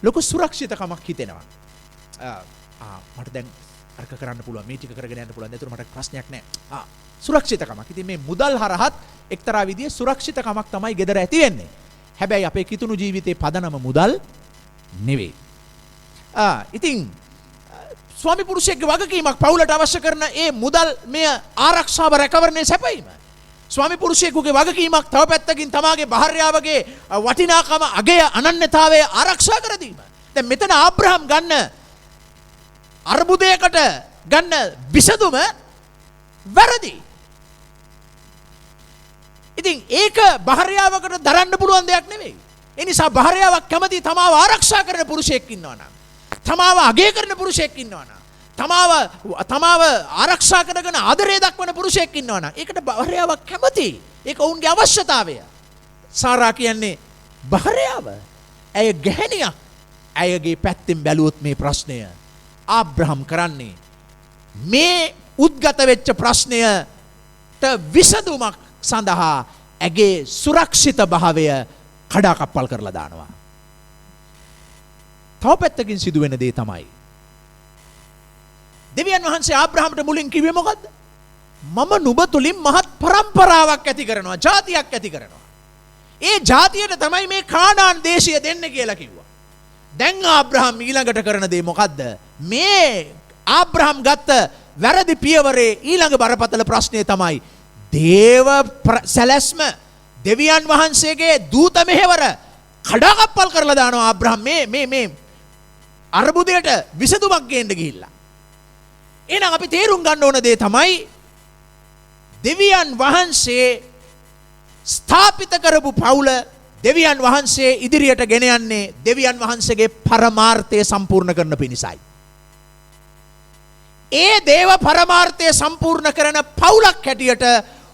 ලොකු සුරක්ෂිතකමක් හිතෙනවා. මට දැන් අර්ක කරන්න පුළුවන්, මේ ටික කරගෙන යන්න පුළුවන්. ඒතර මට ප්‍රශ්නයක් නැහැ. සුරක්ෂිතකමක්. ඉතින් මේ මුදල් හරහත් එක්තරා විදිහේ සුරක්ෂිතකමක් තමයි gedara ඇති වෙන්නේ. හැබැයි අපේ කිතුණු ජීවිතේ පදනම මුදල් නෙවෙයි. ඉතින් ස්වාමි පුරුෂයෙක්ගේ වගකීමක් පවුලට අවශ්‍ය කරන ඒ මුදල් මෙය ආරක්ෂාව රැකවරණය සැපයීම. ස්වාමි පුරුෂයෙකුගේ වගකීමක් තව පැත්තකින් තමාගේ භාර්යාවගේ වටිනාකම අගය අනන්‍යතාවය ආරක්ෂා කර දීම. දැන් මෙතන ආබ්‍රහම් ගන්න අර්බුදයකට ගන්න විසඳුම වැරදි. ඉතින් ඒක භාර්යාවකට දරන්න පුළුවන් දෙයක් නෙවෙයි. ඒ නිසා භාර්යාවක් කැමති තමාව ආරක්ෂා කරන පුරුෂයෙක් ඉන්නවා නම්, තමාව අගය කරන පුරුෂයෙක් ඉන්නවා නම්, තමාව ආරක්ෂා කරගෙන ආදරය දක්වන පුරුෂයෙක් ඉන්නවා නම් ඒකට භාර්යාවක් කැමති. ඒක ඔවුන්ගේ අවශ්‍යතාවය. සාරා කියන්නේ භාර්යාව. ඇය ගැහණියක්. ඇයගේ පැත්තෙන් බැලුවොත් මේ ප්‍රශ්නය ආබ්‍රහම් කරන්නේ මේ උද්ගත වෙච්ච ප්‍රශ්නයට විසඳුමක් සඳහා ඇගේ සුරක්ෂිත භාවය කඩාකප්පල් කරලා දානවා. තව පැත්තකින් සිදුවෙන දේ තමයි දෙවියන් වහන්සේ ආබ්‍රහම්ට මුලින් කිව්වේ මොකද්ද? මම නුඹ තුලින් මහත් පරම්පරාවක් ඇති කරනවා, ජාතියක් ඇති කරනවා. ඒ ජාතියට තමයි මේ කානාන් දේශය දෙන්න කියලා කිව්වා. දැන් ආබ්‍රහම් ඊළඟට කරන දේ මොකද්ද? මේ ආබ්‍රහම් ගත්ත වැරදි පියවරේ ඊළඟ බරපතල ප්‍රශ්නය තමයි දේව සැලැස්ම, දෙවියන් වහන්සේගේ දූත මෙහෙවර කඩාකප්පල් කරලා දානවා ආබ්‍රහම් මේ අර්බුදයට විසඳුමක් ගේන්න ගිහිල්ලා. එහෙනම් අපි තේරුම් ගන්න ඕන දේ තමයි දෙවියන් වහන්සේ ස්ථාපිත කරපු පවුල දෙවියන් වහන්සේ ඉදිරියට ගෙන යන්නේ දෙවියන් වහන්සේගේ පරමාර්ථය සම්පූර්ණ කරන පිණිසයි. ඒ දේව පරමාර්ථය සම්පූර්ණ කරන පවුලක් හැටියට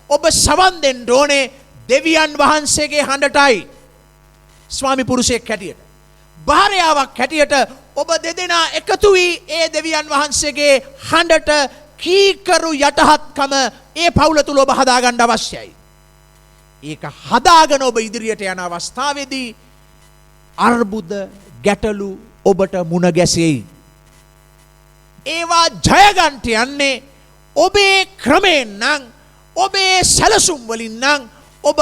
ඔබ සවන් දෙන්න ඕනේ දෙවියන් වහන්සේගේ හඬටයි. ස්වාමි පුරුෂයෙක් හැටියට, භාර්යාවක් හැටියට ඔබ දෙදෙනා එකතු වී ඒ දෙවියන් වහන්සේගේ හඬට කීකරු යටහත්කම ඒ පවුල තුල ඔබ හදාගන්න අවශ්‍යයි. ඒක හදාගෙන ඔබ ඉදිරියට යන අවස්ථාවේදී අර්බුද ගැටලු ඔබට මුණ ගැසෙයි. ඒවා ජයගන්ට යන්නේ ඔබේ ක්‍රමයෙන් නම්, ඔබේ සැලසුම් වලින් නම් ඔබ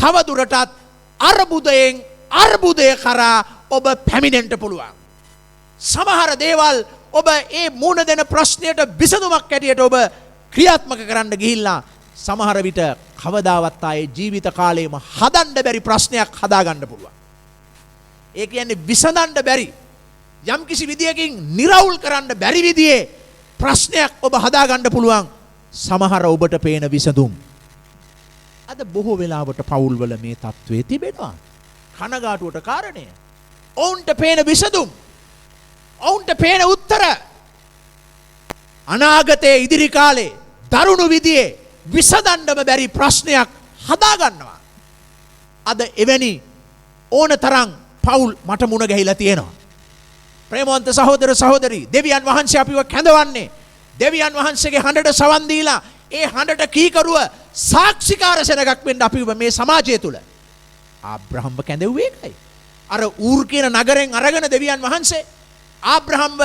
තවදුරටත් අර්බුදයෙන් අර්බුදය කරා ඔබ පැමිණෙන්න පුළුවන්. සමහර දේවල් ඔබ ඒ මුණ දෙන ප්‍රශ්නයට විසඳුමක් ඇටියට ඔබ ක්‍රියාත්මක කරන්න ගිහිල්ලා සමහර විට කවදාවත් ආයේ ජීවිත කාලයේම හදන්න බැරි ප්‍රශ්නයක් හදාගන්න පුළුවන්. ඒ කියන්නේ විසඳන්න බැරි, යම්කිසි විදියකින් निराවුල් කරන්න බැරි විදියේ ප්‍රශ්නයක් ඔබ හදාගන්න පුළුවන් සමහර ඔබට පේන විසඳුම්. අද බොහෝ වෙලාවට පවුල්වල මේ තත්ත්වයේ තිබෙනවා. කනගාටුවට කාරණය ඔවුන්ට පේන විසඳුම්, ඔවුන්ට පේන උත්තර අනාගතයේ ඉදිරි කාලේ දරුණු විදියේ විසඳන්නම බැරි ප්‍රශ්නයක් හදාගන්නවා. අද එවැනි ඕන තරම් පවුල් මට මුණ ගැහිලා තියෙනවා. ප්‍රේමවන්ත සහෝදර සහෝදරී, දෙවියන් වහන්සේ අපිව කැඳවන්නේ දෙවියන් වහන්සේගේ හඬට සවන් දීලා ඒ හඬට කීකරුව සාක්ෂිකාර සෙනගක් වෙන්න අපිව මේ සමාජය තුල ආබ්‍රහම්ව කැඳවුවේ ඒකයි. අර ඌර් කියන නගරෙන් අරගෙන දෙවියන් වහන්සේ ආබ්‍රහම්ව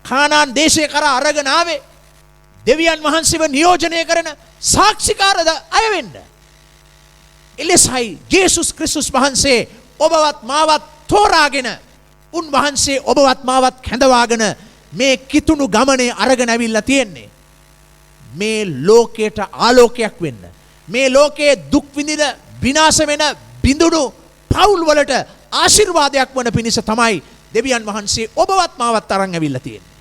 කානාන් දේශය කරා අරගෙන ආවේ දෙවියන් වහන්සේව නියෝජනය කරන සාක්ෂිකාරද අය වෙන්න. එලෙසයි ජේසුස් ක්‍රිස්තුස් වහන්සේ ඔබවත් මාවත් තෝරාගෙන උන්වහන්සේ ඔබවත් මාවත් කැඳවාගෙන මේ කිතුණු ගමනේ අරගෙන ඇවිල්ලා තියෙන්නේ. මේ ලෝකයට ආලෝකයක් වෙන්න. මේ ලෝකයේ දුක් විඳින විනාශ වෙන බිඳුණු පවුල් වලට ආශිර්වාදයක් වන පිණිස තමයි දෙවියන් වහන්සේ ඔබවත් මාවත් අරන් ඇවිල්ලා තියෙන්නේ.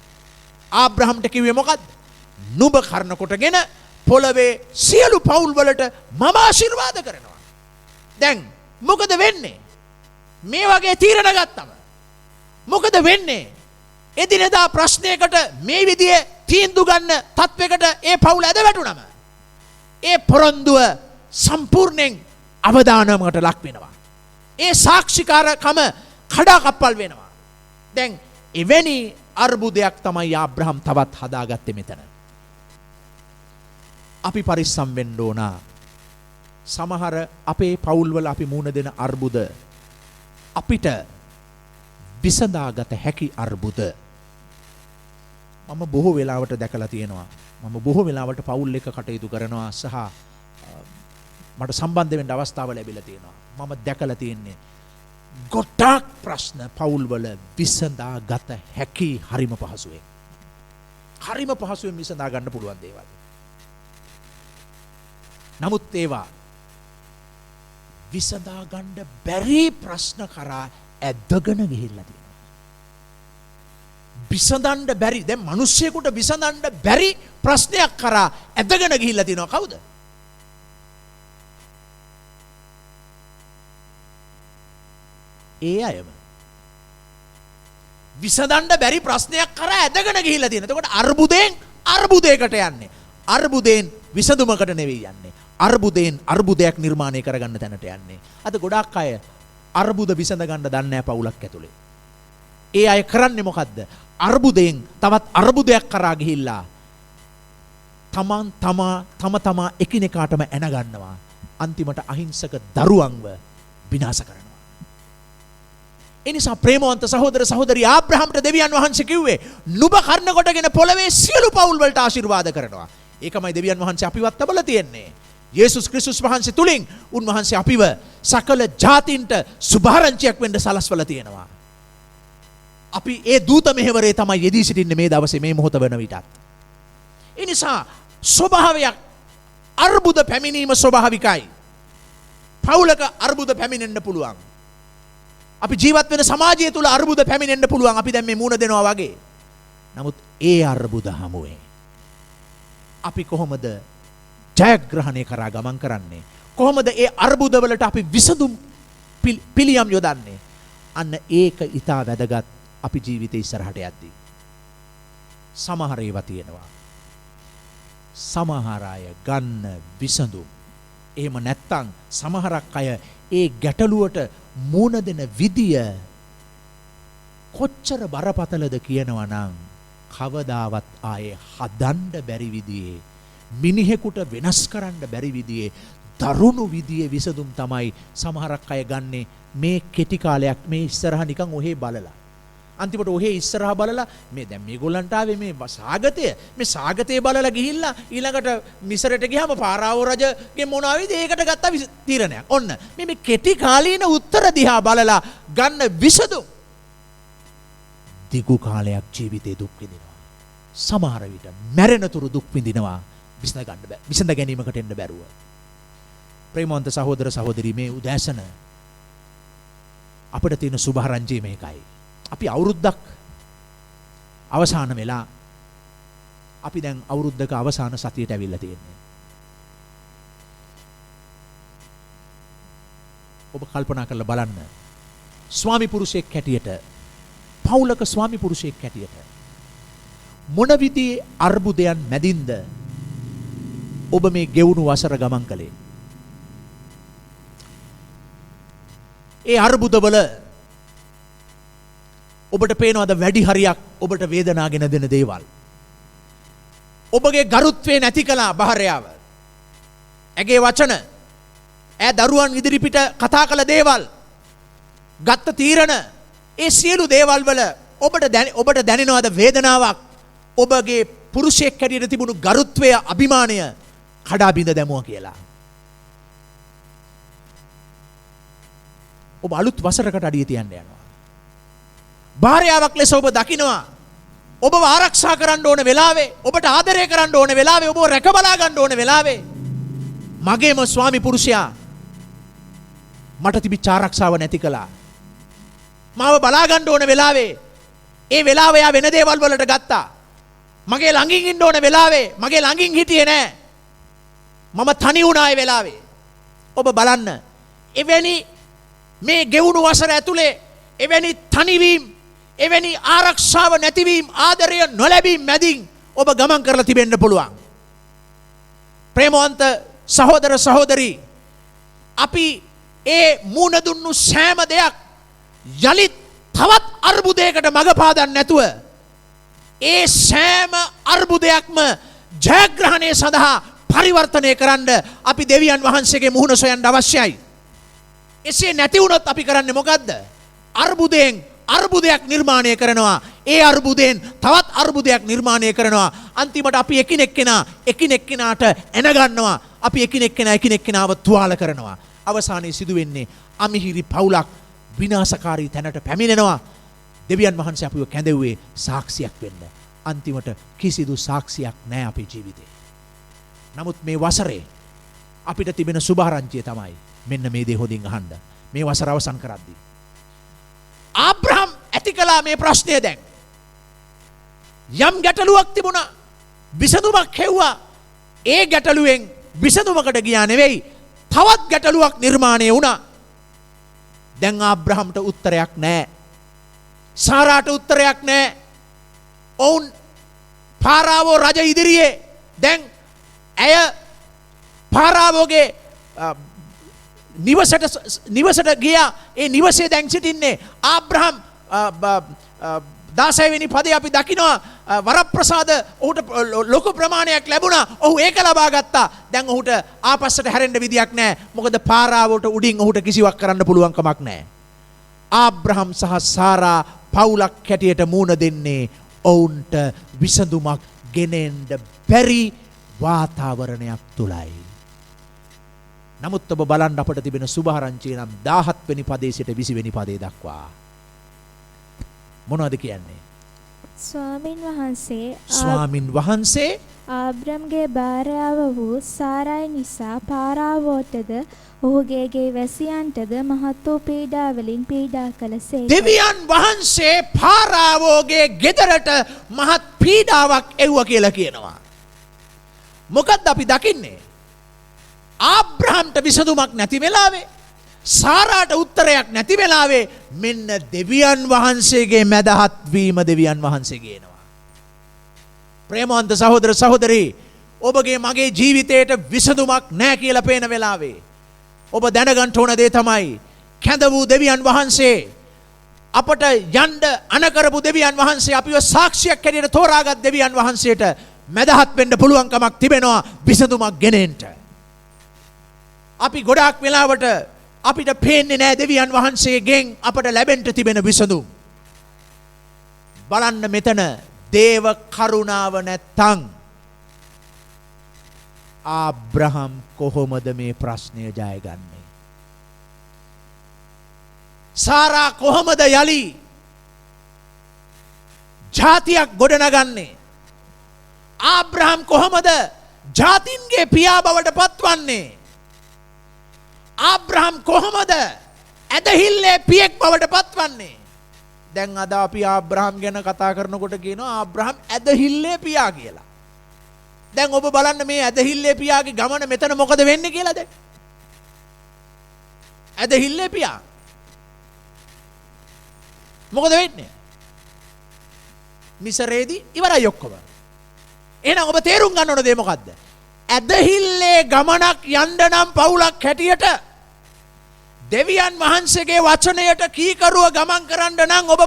ආබ්‍රහම්ට කිව්වේ මොකද්ද? නුඹ කරන කොටගෙන පොළවේ සියලු පවුල් වලට මම ආශිර්වාද කරනවා. දැන් මොකද වෙන්නේ? මේ වගේ තීරණ ගත්තම මොකද වෙන්නේ? එදිනෙදා ප්‍රශ්නයකට මේ විදිහේ තීන්දුව ගන්න තත්වයකට ඒ පවුල ඇද වැටුනම ඒ පොරොන්දුව සම්පූර්ණයෙන් අවදානමකට ලක් වෙනවා. ඒ සාක්ෂිකාරකම කඩාකප්පල් වෙනවා. දැන් එවැනි අර්බුදයක් තමයි ආබ්‍රහම් තවත් හදාගත්තේ මෙතන. අපි පරිස්සම් වෙන්න ඕන. සමහර අපේ පවුල්වල අපි මුණ දෙන අර්බුද අපිට විසඳාගත හැකි අර්බුද. මම බොහෝ වෙලාවට දැකලා තියෙනවා. මම බොහෝ වෙලාවට පවුල් එක කටයුතු කරනවා සහ මට සම්බන්ධ වෙන්න අවස්ථාව ලැබිලා තියෙනවා. මම දැකලා තියෙන්නේ ගොඩාක් ප්‍රශ්න පවුල්වල විසඳාගත හැකි හරිම පහසුවෙන්. හරිම පහසුවෙන් විසඳා ගන්න පුළුවන් දේවල්. නමුත් ඒවා විසඳා ගන්න බැරි ප්‍රශ්න කරා ඇදගෙන ගිහිල්ලා තියෙනවා. විසඳන්න බැරි දැන් මිනිස්සෙකුට විසඳන්න බැරි ප්‍රශ්නයක් කරා ඇදගෙන ගිහිල්ලා තියෙනවා. කවුද? ඒ අයම. විසඳන්න බැරි ප්‍රශ්නයක් කරා ඇදගෙන ගිහිල්ලා තියෙනවා. එතකොට අර්බුදයෙන් අර්බුදයකට යන්නේ. අර්බුදයෙන් විසඳුමකට නෙවෙයි යන්නේ. අර්බුදයෙන් අර්බුදයක් නිර්මාණය කරගන්න තැනට යන්නේ. අද ගොඩාක් අය අර්බුද විසඳ ගන්න දන්නේ නැහැ පවුලක් ඇතුලේ. ඒ අය කරන්නේ මොකද්ද? අර්බුදයෙන් තවත් අර්බුදයක් කරා ගිහිල්ලා තමා එකිනෙකාටම ඇන ගන්නවා. අන්තිමට අහිංසක දරුවන්ව විනාශ කරනවා. ඒ නිසා ප්‍රේමවන්ත සහෝදර සහෝදරි ආබ්‍රහම්ට දෙවියන් වහන්සේ කිව්වේ නුඹ කර්ණ කොටගෙන පොළවේ සියලු පවුල් වලට ආශිර්වාද කරනවා. ඒකමයි දෙවියන් වහන්සේ අපිවත් තබලා තියෙන්නේ. යේසුස් ක්‍රිස්තුස් වහන්සේ තුලින් උන්වහන්සේ අපිව සකල ජාතින්ට සුභාරංචියක් වෙන්න සලස්වලා තියෙනවා. අපි ඒ දූත මෙහෙවරේ තමයි යෙදී සිටින්නේ මේ දවසේ මේ මොහොත වෙන විටත්. ඒ නිසා ස්වභාවයක් අර්බුද පැමිණීම ස්වභාවිකයි. පවුලක අර්බුද පැමිණෙන්න පුළුවන්. අපි ජීවත් වෙන සමාජය තුල අර්බුද පැමිණෙන්න පුළුවන්. අපි දැන් මේ මූණ දෙනවා වගේ. නමුත් ඒ අර්බුද හමුවේ අපි කොහොමද ජයග්‍රහණය කරා ගමන් කරන්නේ? කොහොමද ඒ අර්බුද වලට අපි විසඳුම් පිළියම් යොදන්නේ? අන්න ඒක ඊටා වැදගත් අපි ජීවිතේ ඉස්සරහට යද්දී. සමහර ඒවා තියෙනවා. සමහර අය ගන්න විසඳුම්. එහෙම නැත්තම් සමහරක් අය ඒ ගැටලුවට මුණ දෙන විදිය කොච්චර බරපතලද කියනවා නම් කවදාවත් ආයේ හදන්න බැරි විදිහේ මිනිහෙකුට වෙනස් කරන්න බැරි විදිහේ දරුණු විදිහේ විසඳුම් තමයි සමහරක් අය ගන්නෙ මේ කෙටි කාලයක් මේ ඉස්සරහා නිකන් ඔහේ බලලා. අන්තිමට ඔහේ ඉස්සරහා බලලා මේ දැන් මේගොල්ලන්ට ආවේ මේ සාගතේ බලලා ගිහිල්ලා ඊළඟට මිසරට ගියාම පාරාවෝ රජගේ මොනවාවිද ඒකට ගත්ත තීරණයක්. ඔන්න මේ කෙටි කාලීන උත්තර දිහා බලලා ගන්න විසඳුම් දිගු කාලයක් ජීවිතේ දුක් විඳිනවා. සමහර විට මැරෙනතුරු දුක් විඳිනවා. විසඳ ගැනීමකට එන්න බැරුව. ප්‍රේමවන්ත සහෝදර සහෝදරි මේ උදෑසන අපිට තියෙන සුභාරංචිය මේකයි. අපි අවුරුද්දක් අවසාන වෙලා අපි දැන් අවුරුද්දක අවසාන සතියට ඇවිල්ලා තියෙන්නේ. ඔබ කල්පනා කරලා බලන්න. ස්වාමි පුරුෂයෙක් හැටියට පවුලක ස්වාමි පුරුෂයෙක් හැටියට මොන විදිහේ අර්බුදයන් මැදින්ද ඔබ මේ ගෙවුණු වසර ගමන් කළේ? ඒ අර්බුදවල ඔබට පේනවද වැඩි හරියක් ඔබට වේදනාගෙන දෙන දේවල්? ඔබගේ ගරුත්වය නැති කළා භාර්යාව. ඇගේ වචන, ඈ දරුවන් ඉදිරිපිට කතා කළ දේවල්, ගත්ත තීරණ, ඒ සියලු දේවල් වල ඔබට දැනෙනවද වේදනාවක්? ඔබගේ පුරුෂයෙක් හැටියට තිබුණු ගරුත්වය අභිමානය කඩා බිඳ දැමුවා කියලා. ඔබ අලුත් වසරකට අඩිය තියන්න යනවා. භාර්යාවක් ලෙස ඔබ දකිනවා ඔබව ආරක්ෂා කරන්න ඕන වෙලාවේ, ඔබට ආදරය කරන්න ඕන වෙලාවේ, ඔබව රැක බලා ගන්න ඕන වෙලාවේ මගේම ස්වාමි පුරුෂයා මට තිබිච්ච ආරක්ෂාව නැති කළා. මාව බලා ගන්න ඕන වෙලාවේ ඒ වෙලාව යා වෙන දේවල් වලට ගත්තා. මගේ ළඟින් ඉන්න ඕන වෙලාවේ මගේ ළඟින් හිටියේ නෑ. මම තනි වුණා ඒ වෙලාවේ. ඔබ බලන්න එවැනි මේ ගෙවුණු වසර ඇතුලේ එවැනි තනිවීම, එවැනි ආරක්ෂාව නැතිවීම, ආදරය නොලැබීම මැදින් ඔබ ගමන් කරලා තිබෙන්න පුළුවන්. ප්‍රේමවන්ත සහෝදර සහෝදරී, අපි ඒ මුණ දුන්නු සෑම දෙයක් යලිත් තවත් අර්බුදයකට මඟ පාදන්න නැතුව ඒ සෑම අර්බුදයක්ම ජයග්‍රහණය සඳහා පරිවර්තනය කරන්න අපි දෙවියන් වහන්සේගේ මුහුණ සොයන්න අවශ්‍යයි. එසේ නැති වුණොත් අපි කරන්නේ මොකද්ද? අර්බුදයෙන් අර්බුදයක් නිර්මාණය කරනවා. ඒ අර්බුදයෙන් තවත් අර්බුදයක් නිර්මාණය කරනවා. අන්තිමට අපි එකිනෙකනාට එන ගන්නවා. අපි එකිනෙකනාව තුවාල කරනවා. අවසානයේ සිදු වෙන්නේ අමිහිරි පවුලක් විනාශකාරී තැනට පැමිණෙනවා. දෙවියන් වහන්සේ අපිව කැඳෙව්වේ සාක්ෂියක් වෙන්න. අන්තිමට කිසිදු සාක්ෂියක් නැහැ අපේ ජීවිතේ. නමුත් මේ වසරේ අපිට තිබෙන සුභාරංචිය තමයි මෙන්න මේ දේ හොඳින් අහන්න. මේ වසර අවසන් කරද්දී ආබ්‍රහම් ඇති කළා මේ ප්‍රශ්නය. දැන් යම් ගැටලුවක් තිබුණා, විසඳුමක් හෙව්වා. ඒ ගැටලුවෙන් විසඳුමකට ගියා නෙවෙයි, තවත් ගැටලුවක් නිර්මාණය වුණා. දැන් ආබ්‍රහම්ට උත්තරයක් නැහැ. සාරාට උත්තරයක් නැහැ. ඔවුන් පාරාවෝ රජ ඉදිරියේ දැන් ඇය පාරාවෝගේ නිවසට ගියා. ඒ නිවසේ දැන් සිටින්නේ ආබ්‍රහම් 16 වෙනි පදේ අපි දකිනවා වරප්‍රසාද ඔහුට ලොකු ප්‍රමාණයක් ලැබුණා. ඔහු ඒක ලබා ගත්තා. දැන් ඔහුට ආපස්සට හැරෙන්න විදියක් නැහැ. මොකද පාරාවට උඩින් ඔහුට කිසිවක් කරන්න පුළුවන් කමක් නැහැ. ආබ්‍රහම් සහ සාරා පවුලක් හැටියට මුණ දෙන්නේ ඔවුන්ට විසඳුමක් ගෙනෙන්න බැරි වාතාවරණයක් තුලයි. නමුත් ඔබ බලන්න අපට තිබෙන සුභාරංචිය නම් 17 වෙනි පදේ සිට 20 වෙනි පදේ දක්වා මොනවද කියන්නේ? ස්වාමින් වහන්සේ ආබ්‍රම්ගේ භාර්යාව වූ සාරායි නිසා පාරාවෝටද ඔහුගේ ගේ වැසියන්ටද මහත් වූ පීඩාවලින් පීඩා කළසේක. දෙවියන් වහන්සේ පාරාවෝගේ ගෙදරට මහත් පීඩාවක් එව්වා කියලා කියනවා. මොකද්ද අපි දකින්නේ? ආබ්‍රහම්ට විසඳුමක් නැති වෙලාවේ, සාරාට උත්තරයක් නැති වෙලාවේ මෙන්න දෙවියන් වහන්සේගේ මැදහත් වීම දෙවියන් වහන්සේ ගේනවා. ප්‍රේමවන්ත සහෝදර සහෝදරී, ඔබගේ මගේ ජීවිතයට විසඳුමක් නැහැ කියලා පේන වෙලාවේ ඔබ දැනගන්න ඕන දේ තමයි කැඳ වූ දෙවියන් වහන්සේ, අපට යන්න අන කරපු දෙවියන් වහන්සේ, අපිව සාක්ෂියක් හැටියට තෝරාගත් දෙවියන් වහන්සේට මැදහත් වෙන්න පුළුවන් කමක් තිබෙනවා විසඳුමක් ගෙනෙන්න. අපි ගොඩාක් වෙලාවට අපිට පේන්නේ නැහැ දෙවියන් වහන්සේගෙන් අපට ලැබෙන්න තිබෙන විසඳුම්. බලන්න මෙතන දේව කරුණාව නැත්තම් ආබ්‍රහම් කොහොමද මේ ප්‍රශ්නය ජයගන්නේ? සාරා කොහොමද යලි ජාතියක් ගොඩනගන්නේ? ආබ්‍රහම් කොහොමද ජාතින්ගේ පියා බවට පත්වන්නේ? ආබ්‍රහම් කොහොමද ඇදහිල්ලේ පියෙක් බවට පත්වන්නේ? දැන් අද අපි ආබ්‍රහම් ගැන කතා කරනකොට කියනවා ආබ්‍රහම් ඇදහිල්ලේ පියා කියලා. දැන් ඔබ බලන්න මේ ඇදහිල්ලේ පියාගේ ගමන මෙතන මොකද වෙන්නේ කියලා දැන්. ඇදහිල්ලේ පියා මොකද වෙන්නේ? මිසරේදී ඉවරයි ඔක්කොම. එහෙනම් ඔබ තේරුම් ගන්න ඕන දේ මොකද්ද? ඇදහිල්ලේ ගමනක් යන්න නම් පවුලක් හැටියට දෙවියන් වහන්සේගේ වචනයට කීකරුව ගමන් කරන්න නම් ඔබ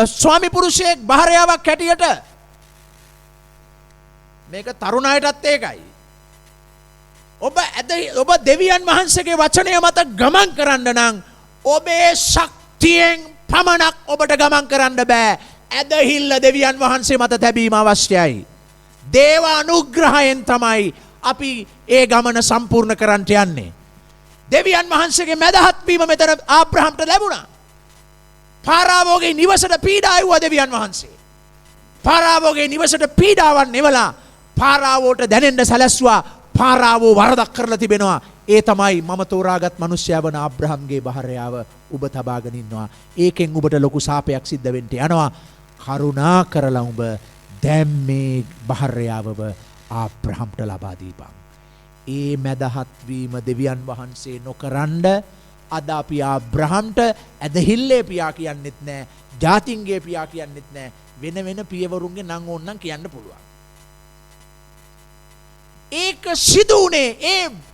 ස්වාමි පුරුෂයෙක් භාර්යාවක් හැටියට, මේක තරුණ අයටත් ඒකයි, ඔබ දෙවියන් වහන්සේගේ වචනය මත ගමන් කරන්න නම් ඔබේ ශක්තියෙන් පමණක් ඔබට ගමන් කරන්න බෑ. ඇදහිල්ල දෙවියන් වහන්සේ මත තැබීම අවශ්‍යයි. දේව අනුග්‍රහයෙන් තමයි අපි ඒ ගමන සම්පූර්ණ කරන්නට යන්නේ. දෙවියන් වහන්සේගේ මැදහත් වීම මෙතන ආබ්‍රහම්ට ලැබුණා. පාරාවෝගේ නිවසට පීඩා එව්වා දෙවියන් වහන්සේ. පාරාවෝගේ නිවසට පීඩාවන් එවලා පාරාවෝට දැනෙන්න සැලැස්සුවා පාරාවෝ වරදක් කරලා තිබෙනවා. ඒ තමයි මම තෝරාගත් මිනිසයා වන ආබ්‍රහම්ගේ භාර්යාව ඔබ තබාගෙන ඉන්නවා. ඒකෙන් ඔබට ලොකු සාපයක් සිද්ධ වෙන්න යනවා. කරුණා කරලා ඔබ දැන් මේ භාර්යාවව ආබ්‍රහම්ට ලබා දීපන්. ඒ මැදහත් වීම දෙවියන් වහන්සේ නොකරනද අද අපි ආබ්‍රහම්ට ඇදහිල්ලේ පියා කියන්නෙත් නැහැ. ජාතින්ගේ පියා කියන්නෙත් නැහැ. වෙන වෙන පියවරුන්ගේ නම් ඕන්නම් කියන්න පුළුවන්. ඒක සිදුුනේ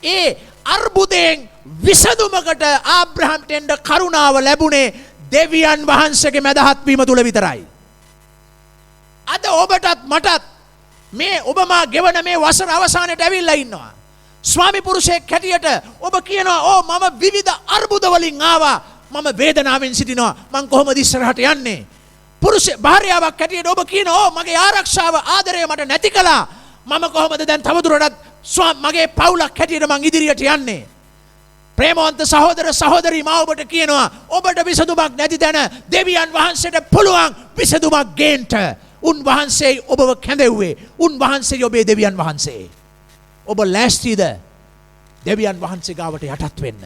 ඒ අර්බුදයෙන් විසඳුමකට ආබ්‍රහම්ට එන්න කරුණාව ලැබුණේ දෙවියන් වහන්සේගේ මැදහත් වීම තුල විතරයි. අද ඔබටත් මටත් මේ ඔබ මා ගෙවන මේ වසර අවසානයේ ඇවිල්ලා ඉන්නවා. ස්වාමි පුරුෂයෙක් හැටියට ඔබ කියනවා ඕ මම විවිධ අර්බුද වලින් ආවා. මම වේදනාවෙන් සිටිනවා. මං කොහොමද ඉස්සරහට යන්නේ? පුරුෂ භාර්යාවක් හැටියට ඔබ කියනවා ඕ මගේ ආරක්ෂාව ආදරය මට නැති කළා. මම කොහොමද දැන් තවදුරටත් මගේ පවුලක් හැටියට මං ඉදිරියට යන්නේ? ප්‍රේමවන්ත සහෝදර සහෝදරී මා ඔබට කියනවා ඔබට විසඳුමක් නැති තැන දෙවියන් වහන්සේට පුළුවන් විසඳුමක් ගේන්න. උන්වහන්සේ ඔබව කැඳෙව්වේ. උන්වහන්සේ ඔබේ දෙවියන් වහන්සේ. ඔබ ලෑස්තිද දෙවියන් වහන්සේ ගාවට යටත් වෙන්න?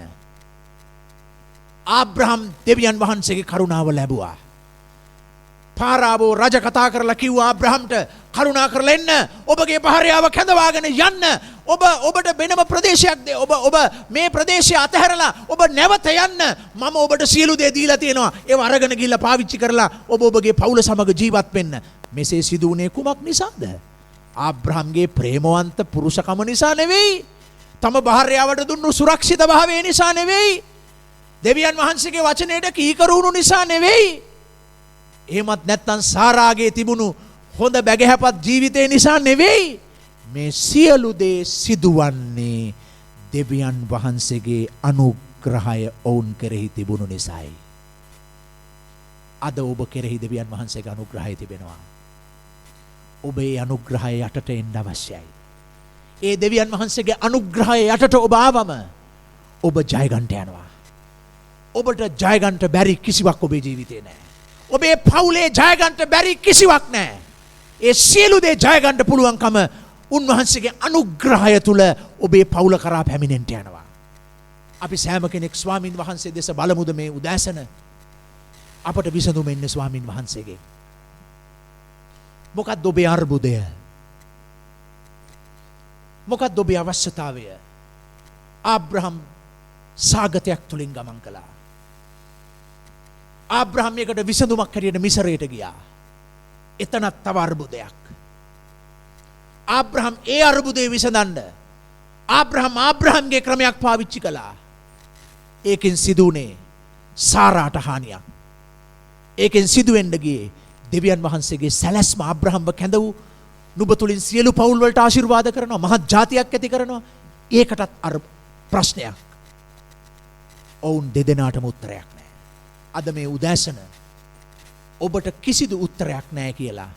ආබ්‍රහම් දෙවියන් වහන්සේගේ කරුණාව ලැබුවා. පාරාවෝ රජ කතා කරලා කිව්වා ආබ්‍රහම්ට කරුණා කරලා එන්න. ඔබගේ භාර්යාව කැඳවාගෙන යන්න. ඔබට වෙනම ප්‍රදේශයක් ඔබ මේ ප්‍රදේශය අතහැරලා ඔබ නැවත යන්න. මම ඔබට සියලු දේ දීලා තියෙනවා. ඒව අරගෙන ගිහිල්ලා පාවිච්චි කරලා ඔබ ඔබගේ පවුල සමග ජීවත් වෙන්න. මෙසේ සිදු වුණේ කුමක් නිසාද? ආබ්‍රහම්ගේ ප්‍රේමවන්ත පුරුෂකම නිසා නෙවෙයි. තම භාර්යාවට දුන්නු සුරක්ෂිත භාවය නිසා නෙවෙයි. දෙවියන් වහන්සේගේ වචනයට කීකරු වුණු නිසා නෙවෙයි. එහෙමත් නැත්නම් සාරාගේ තිබුණු හොඳ බැගහැපත් ජීවිතේ නිසා නෙවෙයි. මේ සියලු දේ සිදුවන්නේ දෙවියන් වහන්සේගේ අනුග්‍රහය ඔවුන් කෙරෙහි තිබුණු නිසායි. අද ඔබ කෙරෙහි දෙවියන් වහන්සේගේ අනුග්‍රහය තිබෙනවා. ඔබේ අනුග්‍රහය යටට එන්න අවශ්‍යයි. ඒ දෙවියන් වහන්සේගේ අනුග්‍රහය යටට ඔබ ආවම ඔබ ජය ගන්නට යනවා. ඔබට ජය ගන්නට බැරි කිසිවක් ඔබේ ජීවිතේ නැහැ. ඔබේ පවුලේ ජය ගන්නට බැරි කිසිවක් නැහැ. ඒ සියලු දේ ජය ගන්න පුළුවන්කම උන්වහන්සේගේ අනුග්‍රහය තුල ඔබේ පවුල කරා පැමිණෙන්න යනවා. අපි සෑම කෙනෙක් ස්වාමින් වහන්සේ දෙස බලමුද මේ උදෑසන? අපට විසඳුම එන්නේ ස්වාමින් වහන්සේගෙන්. මොකක්ද ඔබේ අර්බුදය? මොකක්ද ඔබේ අවශ්‍යතාවය? ආබ්‍රහම් සාගතයක් තුලින් ගමන් කළා. ආබ්‍රහම් එකට විසඳුමක් හැටියට මිසරයට ගියා. එතනත් තව අර්බුදයක්. ආබ්‍රහම් ඒ අර්බුදේ විසඳන්න ආබ්‍රහම්ගේ ක්‍රමයක් පාවිච්චි කළා. ඒකෙන් සිදුුනේ සාරාට හානියක්. ඒකෙන් සිදුවෙන්න ගියේ දෙවියන් වහන්සේගේ සැලැස්ම ආබ්‍රහම්ව කැඳ වූ නුඹ තුලින් සියලු පවුල් වලට ආශිර්වාද කරනවා, මහත් ජාතියක් ඇති කරනවා. ඒකටත් අර ප්‍රශ්නයක්. ඔවුන් දෙදෙනාටම උත්තරයක් නැහැ. අද මේ උදෑසන ඔබට කිසිදු උත්තරයක් නැහැ කියලා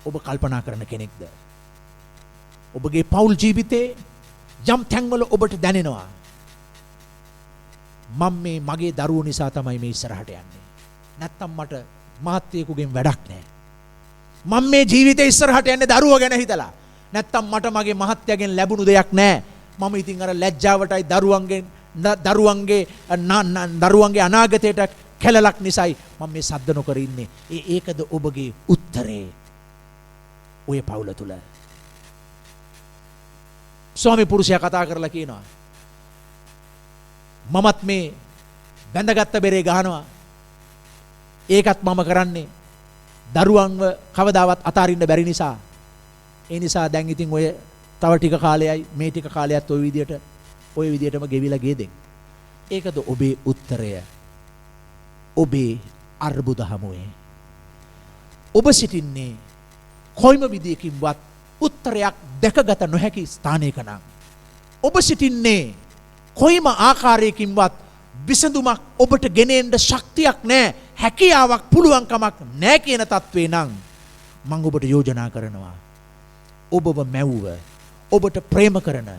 ඔබ කල්පනා කරන කෙනෙක්ද? ඔබගේ පෞල් ජීවිතේ යම් තැන්වල ඔබට දැනෙනවා මම මේ මගේ දරුවෝ නිසා තමයි මේ ඉස්සරහට යන්නේ. නැත්තම් මට මහත්යෙකුගෙන් වැඩක් නැහැ. මම මේ ජීවිතේ ඉස්සරහට යන්නේ දරුවෝ ගැන හිතලා. නැත්තම් මට මගේ මහත්යගෙන් ලැබුණු දෙයක් නැහැ. මම ඉතින් අර ලැජ්ජාවටයි දරුවන්ගේ අනාගතයට කැලලක් නිසායි මම මේ සද්ද නොකර ඉන්නේ. ඒකද ඔබගේ උත්තරේ ඔය පවුල තුල? ස්වාමි පුරුෂයා කතා කරලා කියනවා මමත් මේ බැඳගත්ත බෙරේ ගහනවා. ඒකත් මම කරන්නේ දරුවන්ව කවදාවත් අතාරින්න බැරි නිසා. ඒ නිසා දැන් ඉතින් ඔය තව ටික කාලයයි මේ ටික කාලයත් ඔය විදියටම ගෙවිලා ගියේ දෙන්න. ඒකද ඔබේ උත්තරය ඔබේ අර්බුද හමුවේ? ඔබ සිටින්නේ කොයිම විදියකින්වත් උත්තරයක් දැකගත නොහැකි ස්ථානයක නම් ඔබ සිටින්නේ කොයිම ආකාරයකින්වත් විසඳුමක් ඔබට ගෙනෙන්න ශක්තියක් නැහැ, හැකියාවක් පුළුවන්කමක් නැහැ කියන තත්වේ නම් මම ඔබට යෝජනා කරනවා ඔබව මැව්ව ඔබට ප්‍රේම කරන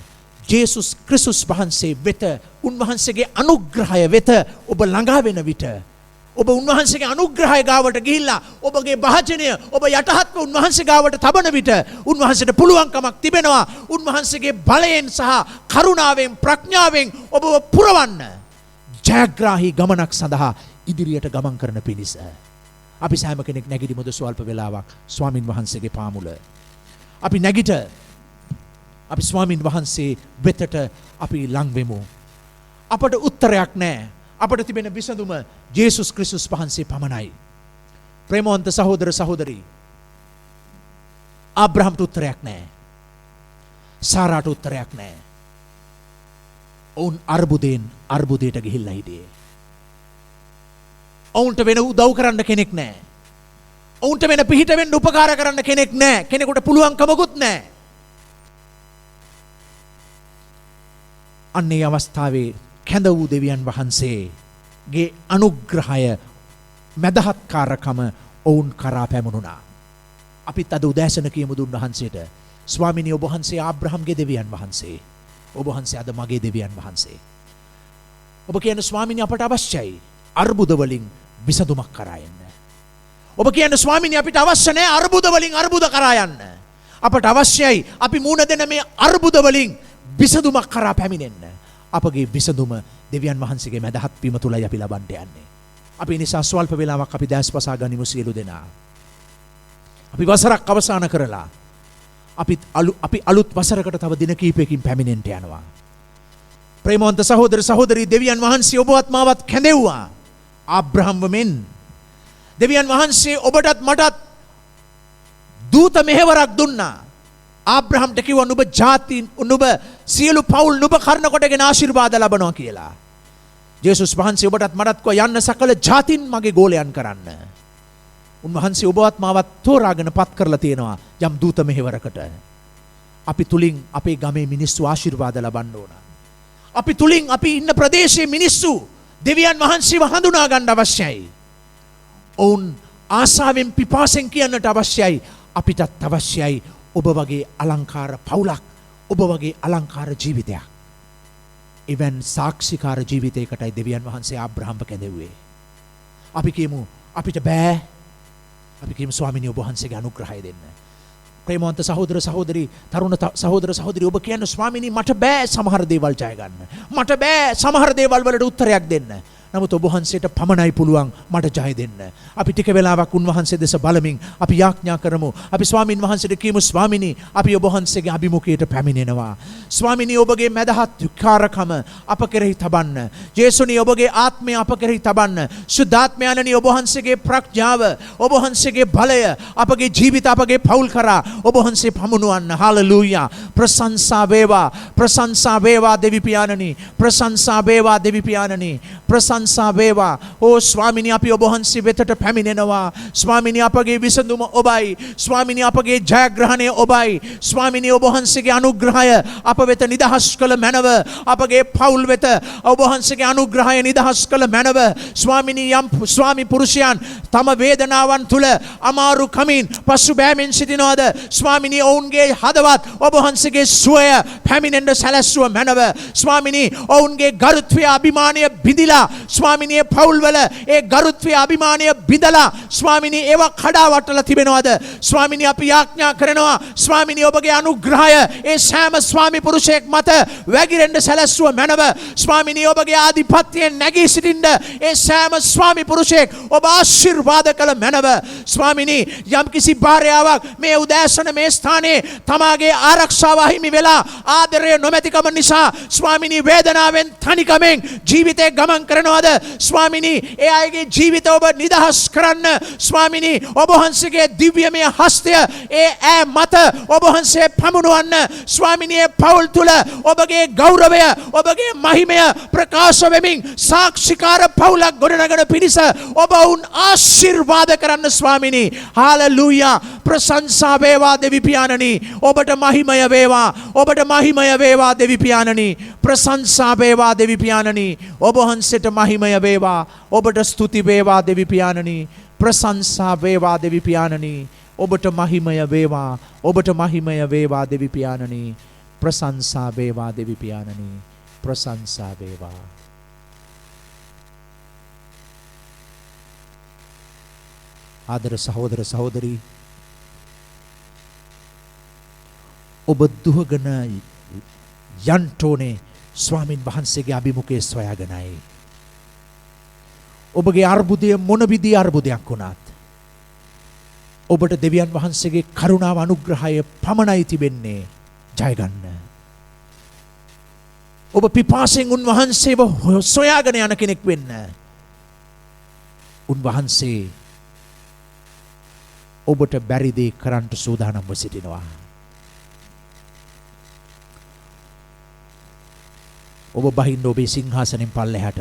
ජේසුස් ක්‍රිස්තුස් වහන්සේ වෙත උන්වහන්සේගේ අනුග්‍රහය වෙත ඔබ ළඟා වෙන විට ඔබ උන්වහන්සේගේ අනුග්‍රහය ගාවට ගිහිල්ලා ඔබගේ භාජනය ඔබ යටහත්ව උන්වහන්සේ ගාවට තබන විට උන්වහන්සේට පුළුවන්කමක් තිබෙනවා උන්වහන්සේගේ බලයෙන් සහ කරුණාවෙන් ප්‍රඥාවෙන් ඔබව පුරවන්න ජයග්‍රාහී ගමනක් සඳහා ඉදිරියට ගමන් කරන පිණිස අපි සෑම කෙනෙක් නැගිටිමුද ස්වල්ප වේලාවක් ස්වාමින් වහන්සේගේ පාමුල අපි නැගිට අපි ස්වාමින් වහන්සේ වෙතට අපි ලං වෙමු අපට උත්තරයක් නැහැ අපට තිබෙන විසඳුම ජේසුස් ක්‍රිස්තුස් වහන්සේ පමණයි ප්‍රේමවන්ත සහෝදර සහෝදරී ආබ්‍රහම්ට උත්තරයක් නැහැ සාරාට උත්තරයක් නැහැ ඔවුන් අර්බුදයෙන් අර්බුදයට ගිහිල්ලා හිටියේ ඔවුන්ට වෙන උදව් කරන්න කෙනෙක් නැහැ ඔවුන්ට වෙන පිහිට වෙන්න උපකාර කරන්න කෙනෙක් නැහැ කෙනෙකුට පුළුවන්කමකුත් නැහැ අන්නේ අවස්ථාවේ කැඳ වූ දෙවියන් වහන්සේගේ අනුග්‍රහය මැදහත්කාරකම ඔවුන් කරා පැමුණුණා. අපිත් අද උදෑසන කියමු දුන් වහන්සේට ස්වාමිනී ඔබ වහන්සේ ආබ්‍රහම්ගේ දෙවියන් වහන්සේ. ඔබ වහන්සේ අද මගේ දෙවියන් වහන්සේ. ඔබ කියන ස්වාමිනී අපට අවශ්‍යයි අර්බුද වලින් විසඳුමක් කරා යන්න. ඔබ කියන ස්වාමිනී අපිට අවශ්‍ය නැහැ අර්බුද වලින් අර්බුද කරා යන්න. අපට අවශ්‍යයි අපි මුණ දෙන මේ අර්බුද වලින් විසඳුමක් කරා පැමිණෙන්න. අපගේ විසඳුම දෙවියන් වහන්සේගේ මැදහත් වීම තුලයි අපි ලබන්න යන්නේ. අපි නිසා ස්වල්ප වේලාවක් අපි දැස් පසා ගනිමු සියලු දෙනා. අපි වසරක් අවසන් කරලා අපි අලුත් වසරකට තව දින කිහිපයකින් පැමිණෙන්න යනවා. ප්‍රේමවන්ත සහෝදර සහෝදරී දෙවියන් වහන්සේ ඔබවත් මාවත් කැඳෙව්වා. ආබ්‍රහම්ව මෙන් දෙවියන් වහන්සේ ඔබටත් මටත් දූත මෙහෙවරක් දුන්නා. ආබ්‍රහම්ට කිව්වා නුඹ ජාතීන් නුඹ සියලු පවුල් නුඹ කරන කොටගෙන ආශිර්වාද ලබනවා කියලා. ජේසුස් වහන්සේ ඔබටත් මටත් කෝ යන්න සකල ජාතීන් මගේ ගෝලයන් කරන්න. උන්වහන්සේ ඔබවත් මාවත් තෝරාගෙන පත් කරලා තියෙනවා යම් දූත මෙහෙවරකට. අපි තුලින් අපේ ගමේ මිනිස්සු ආශිර්වාද ලබන්න ඕන. අපි තුලින් අපි ඉන්න ප්‍රදේශයේ මිනිස්සු දෙවියන් වහන්සේව හඳුනා ගන්න අවශ්‍යයි. ඔවුන් ආසාවෙන් පිපාසෙන් කියන්නට අවශ්‍යයි. අපිටත් අවශ්‍යයි ඔබ වගේ අලංකාර පවුලක් ඔබ වගේ අලංකාර ජීවිතයක්. එවන් සාක්ෂිකාර ජීවිතයකටයි දෙවියන් වහන්සේ ආබ්‍රහම්ව කැඳෙව්වේ. අපි කියමු අපිට බෑ. අපි කියමු ස්වාමිනී ඔබ වහන්සේගේ අනුග්‍රහය දෙන්න. ප්‍රේමවන්ත සහෝදර සහෝදරී තරුණ සහෝදර සහෝදරී ඔබ කියන ස්වාමිනී මට බෑ සමහර දේවල් ජය ගන්න. මට බෑ සමහර දේවල් වලට උත්තරයක් දෙන්න. නමුත් ඔබ වහන්සේට පමණයි පුළුවන් මට ජය දෙන්න. අපි ටික වෙලාවක් උන්වහන්සේ දෙස බලමින් අපි යාඥා කරමු. අපි ස්වාමින් වහන්සේට කියමු ස්වාමිනී අපි ඔබ වහන්සේගේ අභිමුඛයට පැමිණෙනවා. ස්වාමිනී ඔබගේ මැදහත් විකාරකම අප කෙරෙහි තබන්න. ජේසුනී ඔබගේ ආත්මය අප කෙරෙහි තබන්න. සුද්ධාත්මයන්නි ඔබ වහන්සේගේ ප්‍රඥාව ඔබ වහන්සේගේ බලය අපගේ ජීවිත අපගේ පවුල් කරා ඔබ වහන්සේ පමුණුවන්න. හාලෙලූයා. ප්‍රශංසා වේවා. ප්‍රශංසා වේවා දෙවි පියාණනි. ප්‍රශංසා වේවා දෙවි පියාණනි. ප්‍රශංසා වේවා. ඕ ස්වාමිනී අපි ඔබ වහන්සේ වෙතට පැමිණෙනවා. ස්වාමිනී අපගේ විසඳුම ඔබයි. ස්වාමිනී අපගේ ජයග්‍රහණය ඔබයි. ස්වාමිනී ඔබ වහන්සේගේ අනුග්‍රහය අප වෙත නිදහස් කළ මැනව. අපගේ පවුල් වෙත ඔබ වහන්සේගේ අනුග්‍රහය නිදහස් කළ මැනව. ස්වාමිනී යම් ස්වාමි පුරුෂයන් තම වේදනාවන් තුල අමාරු කමින් පසු බෑමින් සිටිනවද ස්වාමිනී ඔවුන්ගේ හදවත් ඔබ වහන්සේගේ සුවය පැමිණෙන්න සැලැස්සුව මැනව. ස්වාමිනී ඔවුන්ගේ ගරුත්වය අභිමානය බිඳිලා ස්වාමිනී පවුල් වල ඒ ගරුත්වය අභිමානය බිඳලා ස්වාමිනී ඒවා කඩාවටලා තිබෙනවද ස්වාමිනී අපි යාඥා කරනවා ස්වාමිනී ඔබගේ අනුග්‍රහය ඒ සෑම ස්වාමි පුරුෂයෙක් මත වැగిරෙන්න සැලැස්සුව මැනව. ස්වාමිනී ඔබගේ ආධිපත්‍යයෙන් නැගී සිටින්න ඒ සෑම ස්වාමි පුරුෂයෙක් ඔබ ආශිර්වාද කළ මැනව. ස්වාමිනී යම්කිසි භාර්යාවක් මේ උදෑසන මේ ස්ථානයේ තමාගේ ආරක්ෂාව හිමි වෙලා ආදරය නොමැතිකම නිසා ස්වාමිනී වේදනාවෙන් තනිකමෙන් ජීවිතේ ගමන් කරනවද ස්වාමිනී ඒ අයගේ ජීවිත ඔබ නිදහස් කරන්න ස්වාමිනී ඔබ වහන්සේගේ දිව්‍යමය හස්තය ඒ ඈ මත ඔබ වහන්සේ පමුණුවන්න. ස්වාමිනී පවුල් තුල ඔබගේ ගෞරවය ඔබගේ මහිමය ප්‍රකාශ වෙමින් සාක්ෂිකාර පවුලක් ගොඩනගන පිණිස ඔබ වුන් ආශිර්වාද කරන්න ස්වාමිනී. හාලෙලූයා. ප්‍රශංසා වේවා දෙවි පියාණනි. ඔබට මහිමය වේවා. ඔබට මහිමය වේවා දෙවි පියාණනි. ප්‍රශංසා වේවා දෙවි පියාණනි. ඔබ වහන්සේට මහිමය වේවා. ඔබට ස්තුති වේවා දෙවි පියාණනි. ප්‍රශංසා වේවා දෙවි පියාණනි. ඔබට මහිමය වේවා. ඔබට මහිමය වේවා දෙවි පියාණනි. ප්‍රශංසා වේවා දෙවි පියාණනි. ප්‍රශංසා වේවා. ආදර සහෝදර සහෝදරී, ඔබ දුවගෙන යන්න ඕනේ ස්වාමින් වහන්සේගේ අභිමුඛයේ සොයාගෙනයි. ඔබගේ අර්බුදය මොන විදිහේ අර්බුදයක් වුණත් ඔබට දෙවියන් වහන්සේගේ කරුණාව අනුග්‍රහය පමණයි තිබෙන්නේ ජය ගන්න. ඔබ පිපාසයෙන් උන්වහන්සේව සොයාගෙන යන කෙනෙක් වෙන්න. උන්වහන්සේ ඔබට බැරි දේ කරන්න සූදානම්ව සිටිනවා. ඔබ බහින්න ඔබේ සිංහාසනෙන් පල්ලෙහාට.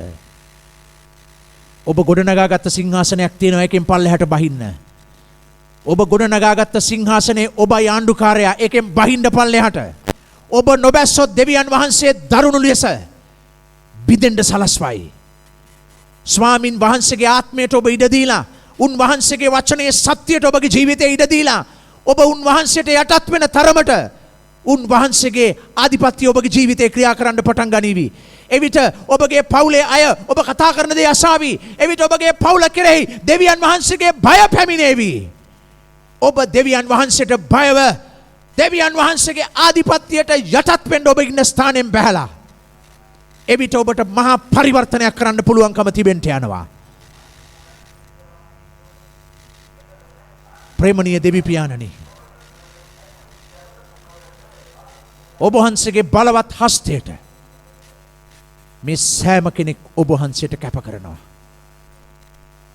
ඔබ ගොඩනගාගත්ත සිංහාසනයක් තියෙනවා, ඒකෙන් පල්ලෙහාට බහින්න. ඔබ ගොඩනගාගත්ත සිංහාසනේ ඔබයි ආණ්ඩුකාරයා, ඒකෙන් බහින්න පල්ලෙහාට. ඔබ නොබැස්සොත් දෙවියන් වහන්සේ දරුණු ලෙස බිඳෙන්න සලස්වයි. ස්වාමින් වහන්සේගේ ආත්මයට ඔබ ඉඩ දීලා, උන්වහන්සේගේ වචනේ සත්‍යයට ඔබගේ ජීවිතේ ඉඩ දීලා, ඔබ උන්වහන්සේට යටත් වෙන තරමට උන්වහන්සේගේ ආධිපත්‍ය ඔබගේ ජීවිතේ ක්‍රියා කරන්න පටන් ගනීවි. එවිට ඔබගේ පවුලේ අය ඔබ කතා කරන දේ අසාවි. එවිට ඔබගේ පවුල කෙරෙහි දෙවියන් වහන්සේගේ බය පැමිණේවි. ඔබ දෙවියන් වහන්සේට බයව දෙවියන් වහන්සේගේ ආධිපත්‍යයට යටත් වෙන්න ඔබ ඉන්න ස්ථානෙන් බැහැලා. එවිට ඔබට මහා පරිවර්තනයක් කරන්න පුළුවන්කම තිබෙන්න යනවා. ප්‍රේමණීය දෙවි පියාණනි, ඔබ වහන්සේගේ බලවත් හස්තයට මේ සෑම කෙනෙක් ඔබ වහන්සේට කැප කරනවා.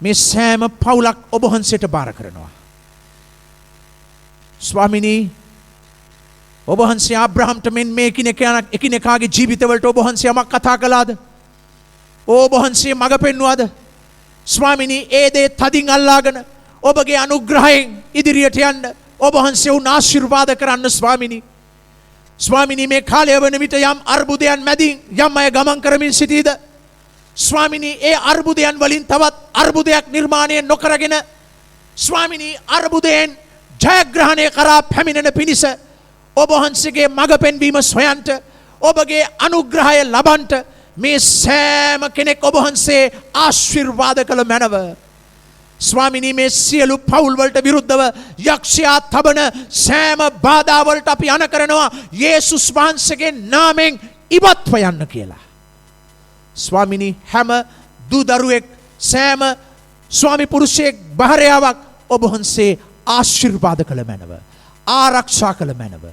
මේ සෑම පවුලක් ඔබ වහන්සේට බාර කරනවා. ස්වාමිනී, ඔබ වහන්සේ ආබ්‍රහම්ට මෙන් මේ එකිනෙකාගේ ජීවිතවලට ඔබ වහන්සේ යමක් කතා කළාද? ඔබ වහන්සේ මඟ පෙන්වුවාද? ස්වාමිනී, ඒ දේ තදින් අල්ලාගෙන ඔබගේ අනුග්‍රහයෙන් ඉදිරියට යන්න ඔබ වහන්සේ උන් ආශිර්වාද කරන්න ස්වාමිනී. ස්වාමිනී, මේ කාලය වන විට යම් අර්බුදයන් මැදින් යම් අය ගමන් කරමින් සිටීද? ස්වාමිනී, ඒ අර්බුදයන් වලින් තවත් අර්බුදයක් නිර්මාණය නොකරගෙන ස්වාමිනී, අර්බුදයෙන් ජයග්‍රහණය කරා පැමිණෙන පිණිස ඔබ වහන්සේගේ මඟ පෙන්වීම සොයන්ට, ඔබගේ අනුග්‍රහය ලබන්ට මේ සෑම කෙනෙක් ඔබ වහන්සේ ආශිර්වාද කළ මැනව. ස්වාමිනී, මේ සියලු පවුල් වලට විරුද්ධව යක්ෂයා තබන සෑම බාධාවලට අපි අණ කරනවා යේසුස් වහන්සේගේ නාමයෙන් ඉවත්ව යන්න කියලා. ස්වාමිනී, හැම දූ දරුවෙක්, සෑම ස්වාමි පුරුෂයෙක්, භාර්යාවක් ඔබ වහන්සේ ආශිර්වාද කළ මැනව, ආරක්ෂා කළ මැනව.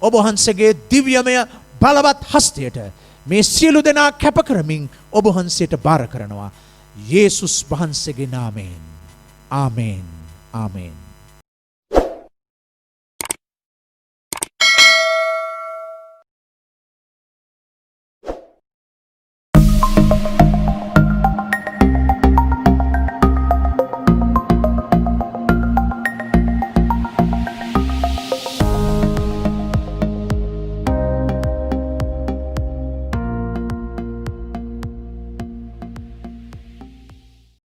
ඔබ වහන්සේගේ දිව්‍යමය බලවත් හස්තයට මේ සියලු දෙනා කැප කරමින් ඔබ වහන්සේට බාර කරනවා යේසුස් වහන්සේගේ නාමයෙන්. ආමේන්. ආමේන්.